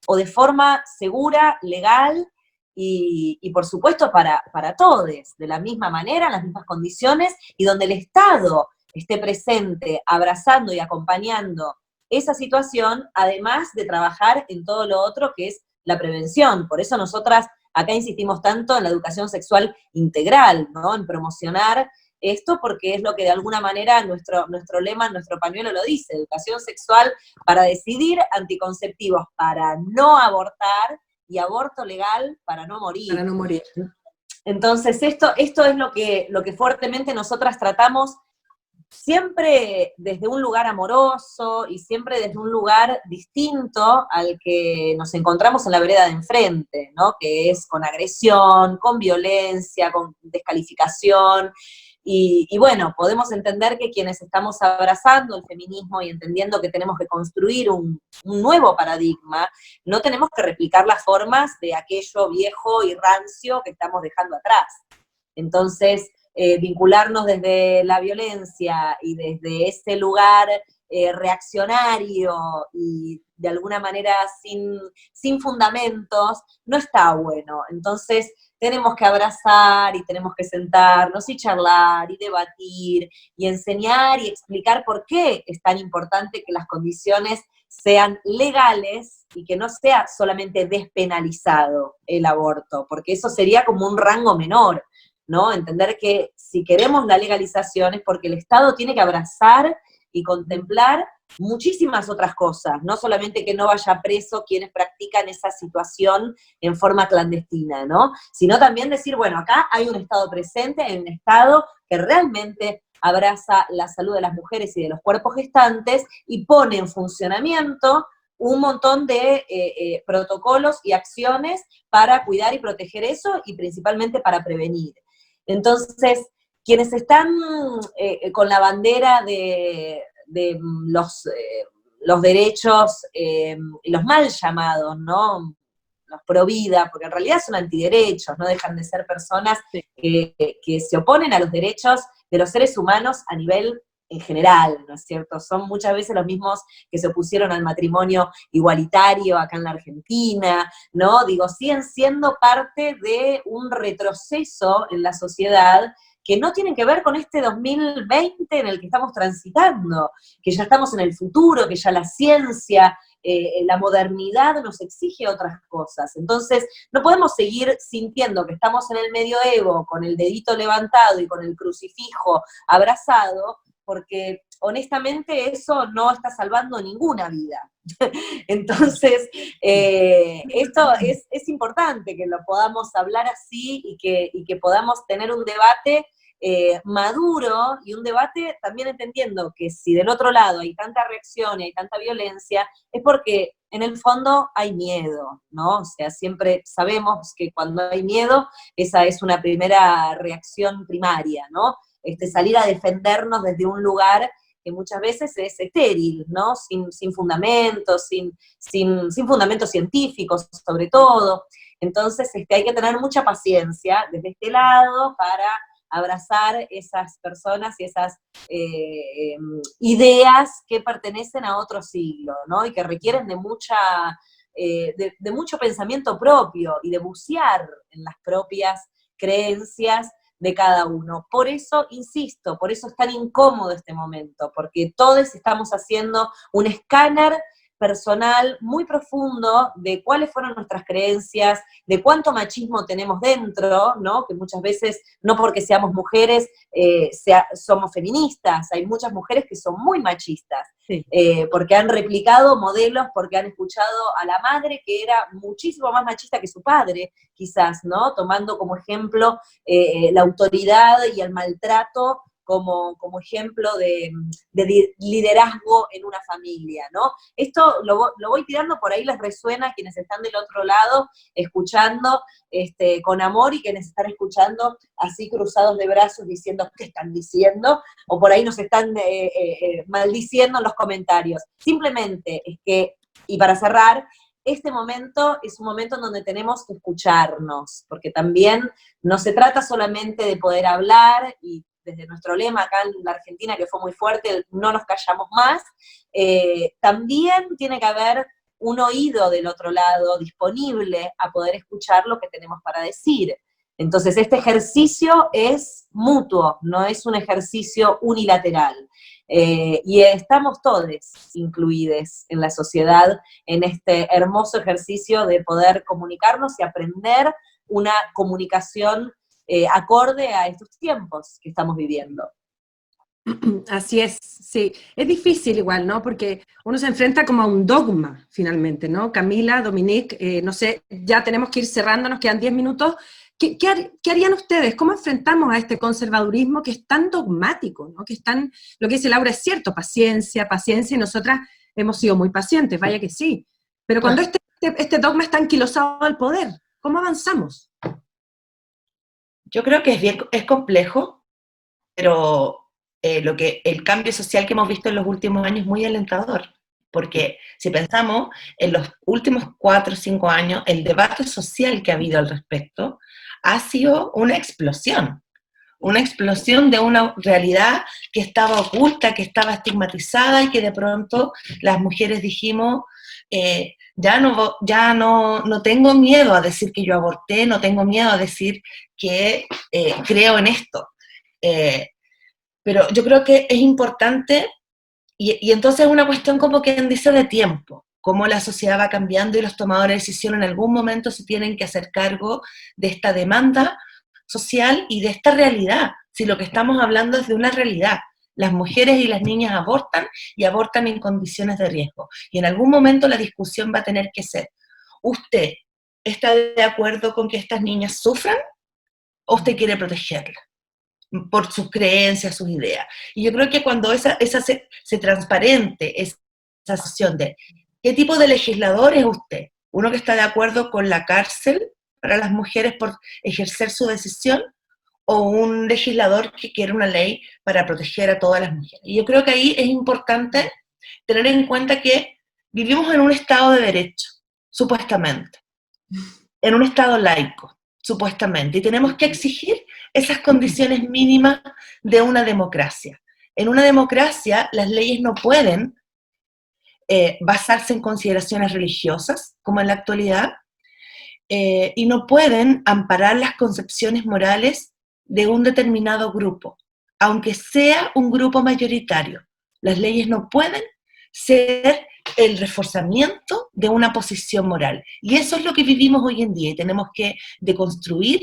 o de forma segura, legal, y por supuesto para todos, de la misma manera, en las mismas condiciones, y donde el Estado esté presente, abrazando y acompañando esa situación, además de trabajar en todo lo otro que es la prevención. Por eso nosotras acá insistimos tanto en la educación sexual integral, ¿no? En promocionar esto, porque es lo que de alguna manera nuestro lema, nuestro pañuelo lo dice: educación sexual para decidir, anticonceptivos para no abortar y aborto legal para no morir. Para no morir. Entonces esto es lo que fuertemente nosotras tratamos, siempre desde un lugar amoroso y siempre desde un lugar distinto al que nos encontramos en la vereda de enfrente, ¿no? Que es con agresión, con violencia, con descalificación. Y bueno, podemos entender que quienes estamos abrazando el feminismo y entendiendo que tenemos que construir un nuevo paradigma, no tenemos que replicar las formas de aquello viejo y rancio que estamos dejando atrás. Entonces, vincularnos desde la violencia y desde ese lugar reaccionario y de alguna manera sin fundamentos, no está bueno. Entonces tenemos que abrazar y tenemos que sentarnos y charlar y debatir y enseñar y explicar por qué es tan importante que las condiciones sean legales y que no sea solamente despenalizado el aborto, porque eso sería como un rango menor, ¿no? Entender que si queremos la legalización es porque el Estado tiene que abrazar y contemplar muchísimas otras cosas, no solamente que no vaya preso quienes practican esa situación en forma clandestina, ¿no? Sino también decir, bueno, acá hay un Estado presente, hay un Estado que realmente abraza la salud de las mujeres y de los cuerpos gestantes y pone en funcionamiento un montón de protocolos y acciones para cuidar y proteger eso y principalmente para prevenir. Entonces, quienes están con la bandera de los derechos y los mal llamados, ¿no? Los pro vida, porque en realidad son antiderechos, no dejan de ser personas que se oponen a los derechos de los seres humanos a nivel en general, ¿no es cierto? Son muchas veces los mismos que se opusieron al matrimonio igualitario acá en la Argentina, ¿no? Digo, siguen siendo parte de un retroceso en la sociedad que no tienen que ver con este 2020 en el que estamos transitando, que ya estamos en el futuro, que ya la ciencia, la modernidad nos exige otras cosas. Entonces, no podemos seguir sintiendo que estamos en el medioevo, con el dedito levantado y con el crucifijo abrazado, porque honestamente eso no está salvando ninguna vida. Entonces, esto es importante que lo podamos hablar así y que podamos tener un debate maduro y un debate también entendiendo que si del otro lado hay tanta reacción y hay tanta violencia, es porque en el fondo hay miedo, ¿no? O sea, siempre sabemos que cuando hay miedo, esa es una primera reacción primaria, ¿no? Salir a defendernos desde un lugar que muchas veces es estéril, ¿no? Sin fundamentos, sin fundamentos científicos, sobre todo. Entonces, hay que tener mucha paciencia desde este lado para abrazar esas personas y esas ideas que pertenecen a otro siglo, ¿no? Y que requieren de mucho pensamiento propio y de bucear en las propias creencias de cada uno. Por eso, insisto, por eso es tan incómodo este momento, porque todos estamos haciendo un escáner personal muy profundo de cuáles fueron nuestras creencias, de cuánto machismo tenemos dentro, ¿no? Que muchas veces, no porque seamos mujeres, somos feministas, hay muchas mujeres que son muy machistas, sí. Porque han replicado modelos, porque han escuchado a la madre que era muchísimo más machista que su padre, quizás, ¿no? Tomando como ejemplo la autoridad y el maltrato como ejemplo de liderazgo en una familia, ¿no? Esto lo voy tirando, por ahí les resuena a quienes están del otro lado, escuchando con amor, y quienes están escuchando así cruzados de brazos diciendo, ¿qué están diciendo? O por ahí nos están maldiciendo en los comentarios. Simplemente es que, y para cerrar, este momento es un momento en donde tenemos que escucharnos, porque también no se trata solamente de poder hablar, y desde nuestro lema acá en la Argentina, que fue muy fuerte, no nos callamos más, también tiene que haber un oído del otro lado disponible a poder escuchar lo que tenemos para decir. Entonces, este ejercicio es mutuo, no es un ejercicio unilateral. Y estamos todos incluidos en la sociedad en este hermoso ejercicio de poder comunicarnos y aprender una comunicación acorde a estos tiempos que estamos viviendo. Así es, sí. Es difícil igual, ¿no? Porque uno se enfrenta como a un dogma, finalmente, ¿no? Camila, Dominique, no sé, ya tenemos que ir cerrando, nos quedan 10 minutos. ¿Qué harían ustedes? ¿Cómo enfrentamos a este conservadurismo que es tan dogmático, ¿no? Que es tan, lo que dice Laura es cierto, paciencia, paciencia, y nosotras hemos sido muy pacientes, vaya que sí. Pero cuando este dogma está anquilosado al poder, ¿cómo avanzamos? Yo creo que es complejo, pero el cambio social que hemos visto en los últimos años es muy alentador, porque si pensamos en los últimos 4 o 5 años, el debate social que ha habido al respecto ha sido una explosión de una realidad que estaba oculta, que estaba estigmatizada y que de pronto las mujeres dijimos, ya no tengo miedo a decir que yo aborté, no tengo miedo a decir que creo en esto. Pero yo creo que es importante, y entonces es una cuestión como quien dice de tiempo, cómo la sociedad va cambiando y los tomadores de decisión en algún momento se tienen que hacer cargo de esta demanda social y de esta realidad, si lo que estamos hablando es de una realidad. Las mujeres y las niñas abortan y abortan en condiciones de riesgo, y en algún momento la discusión va a tener que ser, ¿usted está de acuerdo con que estas niñas sufran o usted quiere protegerlas por sus creencias, sus ideas? Y yo creo que cuando se transparente esa situación de qué tipo de legislador es usted, uno que está de acuerdo con la cárcel para las mujeres por ejercer su decisión, o un legislador que quiere una ley para proteger a todas las mujeres. Y yo creo que ahí es importante tener en cuenta que vivimos en un Estado de Derecho, supuestamente, en un Estado laico, supuestamente, y tenemos que exigir esas condiciones mínimas de una democracia. En una democracia las leyes no pueden basarse en consideraciones religiosas, como en la actualidad, y no pueden amparar las concepciones morales de un determinado grupo, aunque sea un grupo mayoritario. Las leyes no pueden ser el reforzamiento de una posición moral. Y eso es lo que vivimos hoy en día, y tenemos que deconstruir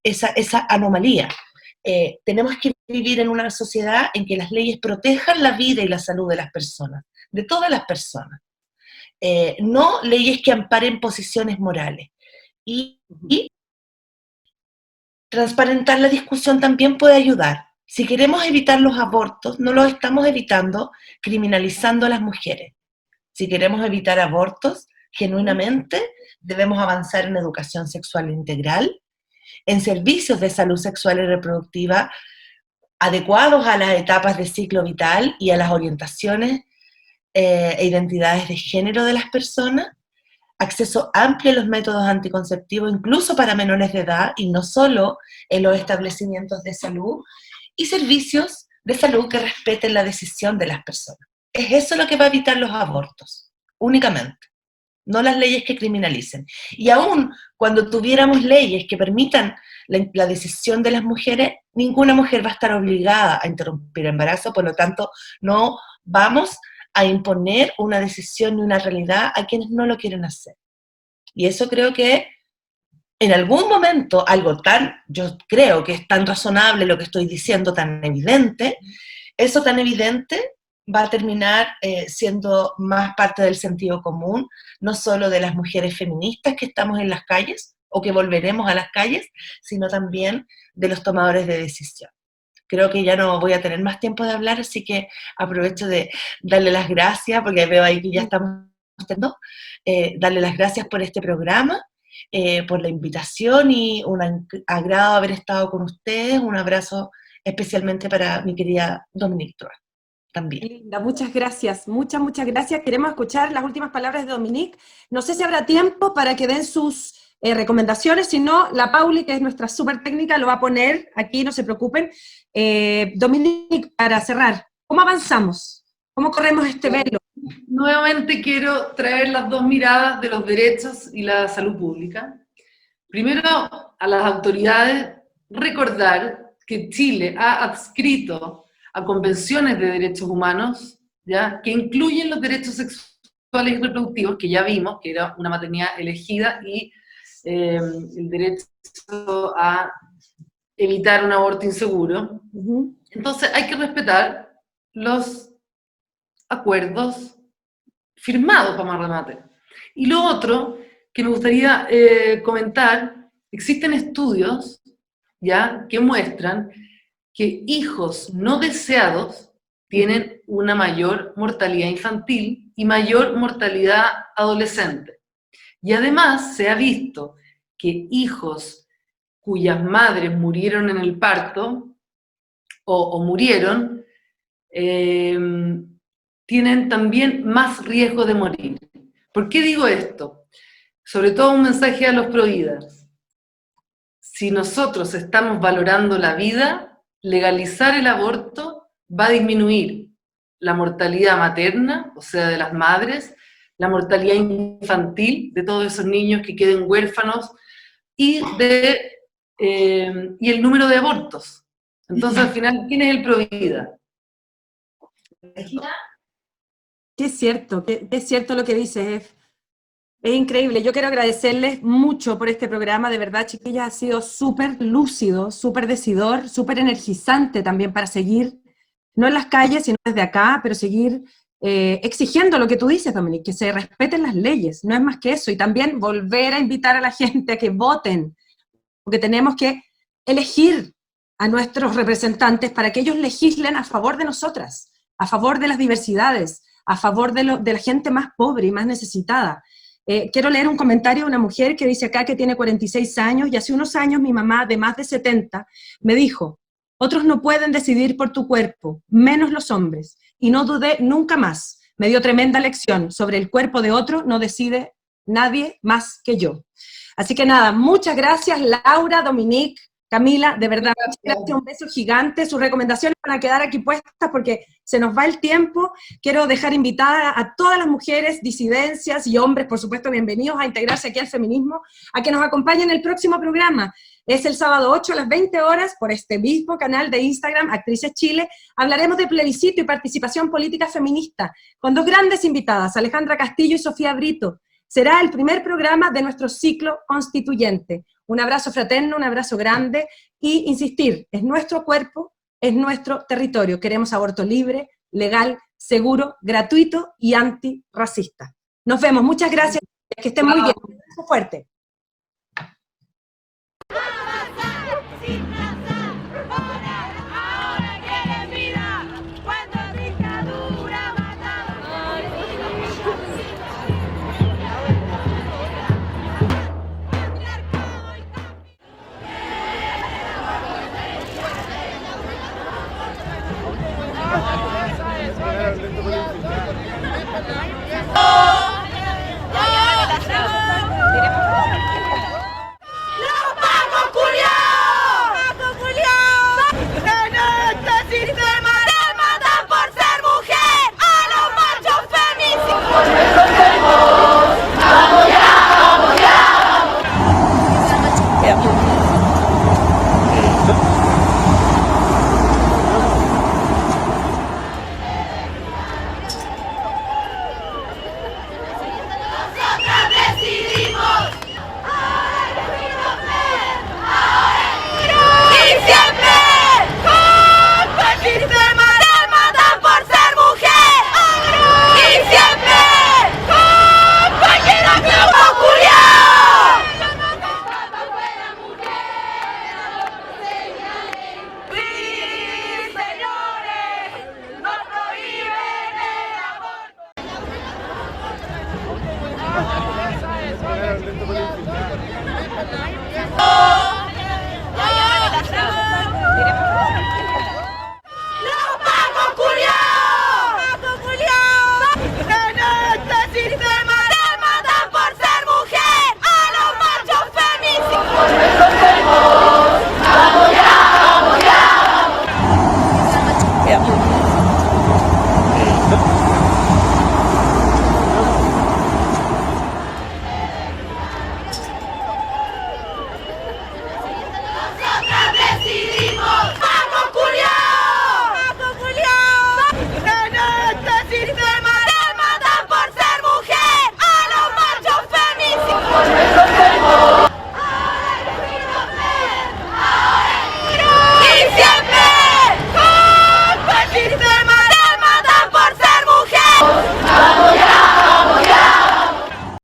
esa anomalía. Tenemos que vivir en una sociedad en que las leyes protejan la vida y la salud de las personas, de todas las personas. No leyes que amparen posiciones morales. Y transparentar la discusión también puede ayudar. Si queremos evitar los abortos, no los estamos evitando criminalizando a las mujeres. Si queremos evitar abortos, genuinamente debemos avanzar en educación sexual integral, en servicios de salud sexual y reproductiva adecuados a las etapas de ciclo vital y a las orientaciones e identidades de género de las personas, acceso amplio a los métodos anticonceptivos, incluso para menores de edad, y no solo en los establecimientos de salud, y servicios de salud que respeten la decisión de las personas. Es eso lo que va a evitar los abortos, únicamente, no las leyes que criminalicen. Y aún cuando tuviéramos leyes que permitan la decisión de las mujeres, ninguna mujer va a estar obligada a interrumpir el embarazo, por lo tanto, no vamos a imponer una decisión ni una realidad a quienes no lo quieren hacer. Y eso creo que en algún momento, yo creo que es tan razonable lo que estoy diciendo, tan evidente, eso tan evidente va a terminar siendo más parte del sentido común, no solo de las mujeres feministas que estamos en las calles, o que volveremos a las calles, sino también de los tomadores de decisión. Creo que ya no voy a tener más tiempo de hablar, así que aprovecho de darle las gracias, porque veo ahí que ya estamos darle las gracias por este programa, por la invitación, y un agrado haber estado con ustedes. Un abrazo especialmente para mi querida Dominique Toa, también. Linda, muchas gracias, muchas gracias. Queremos escuchar las últimas palabras de Dominique. No sé si habrá tiempo para que den sus recomendaciones, si no, la Pauli, que es nuestra súper técnica, lo va a poner aquí, no se preocupen. Dominique, para cerrar, ¿cómo avanzamos? ¿Cómo corremos este velo? nuevamente quiero traer las dos miradas de los derechos y la salud pública. Primero, a las autoridades, recordar que Chile ha adscrito a convenciones de derechos humanos, ¿ya?, que incluyen los derechos sexuales y reproductivos, que ya vimos, que era una maternidad elegida, y el derecho a evitar un aborto inseguro. Entonces hay que respetar los acuerdos firmados, para más remate. Y lo otro que me gustaría comentar, existen estudios ya que muestran que hijos no deseados tienen una mayor mortalidad infantil y mayor mortalidad adolescente. Y además se ha visto que hijos cuyas madres murieron en el parto o murieron, tienen también más riesgo de morir. ¿Por qué digo esto? Sobre todo un mensaje a los providas. Si nosotros estamos valorando la vida, legalizar el aborto va a disminuir la mortalidad materna, o sea, de las madres, la mortalidad infantil de todos esos niños que queden huérfanos y el número de abortos. Entonces, al final, ¿quién es el provida? Qué es cierto lo que dice Ef. Es increíble. Yo quiero agradecerles mucho por este programa. De verdad, chiquillas, ha sido súper lúcido, súper decidor, súper energizante también para seguir, no en las calles, sino desde acá, pero seguir exigiendo lo que tú dices, Dominique, que se respeten las leyes. No es más que eso. Y también volver a invitar a la gente a que voten, porque tenemos que elegir a nuestros representantes para que ellos legislen a favor de nosotras, a favor de las diversidades, a favor de la gente más pobre y más necesitada. Quiero leer un comentario de una mujer que dice acá que tiene 46 años y hace unos años mi mamá de más de 70 me dijo: otros no pueden decidir por tu cuerpo, menos los hombres, y no dudé nunca más. Me dio tremenda lección: sobre el cuerpo de otro no decide nadie más que yo. Así que nada, muchas gracias Laura, Dominique, Camila, de verdad, muchas gracias, un beso gigante. Sus recomendaciones van a quedar aquí puestas porque se nos va el tiempo. Quiero dejar invitada a todas las mujeres, disidencias y hombres, por supuesto, bienvenidos a integrarse aquí al feminismo, a que nos acompañen en el próximo programa. Es el sábado 8 a las 20 horas por este mismo canal de Instagram, Actrices Chile. Hablaremos de plebiscito y participación política feminista con dos grandes invitadas, Alejandra Castillo y Sofía Brito. Será el primer programa de nuestro ciclo constituyente. Un abrazo fraterno, un abrazo grande y insistir, es nuestro cuerpo, es nuestro territorio. Queremos aborto libre, legal, seguro, gratuito y antirracista. Nos vemos, muchas gracias, que estén muy bien. Un abrazo fuerte.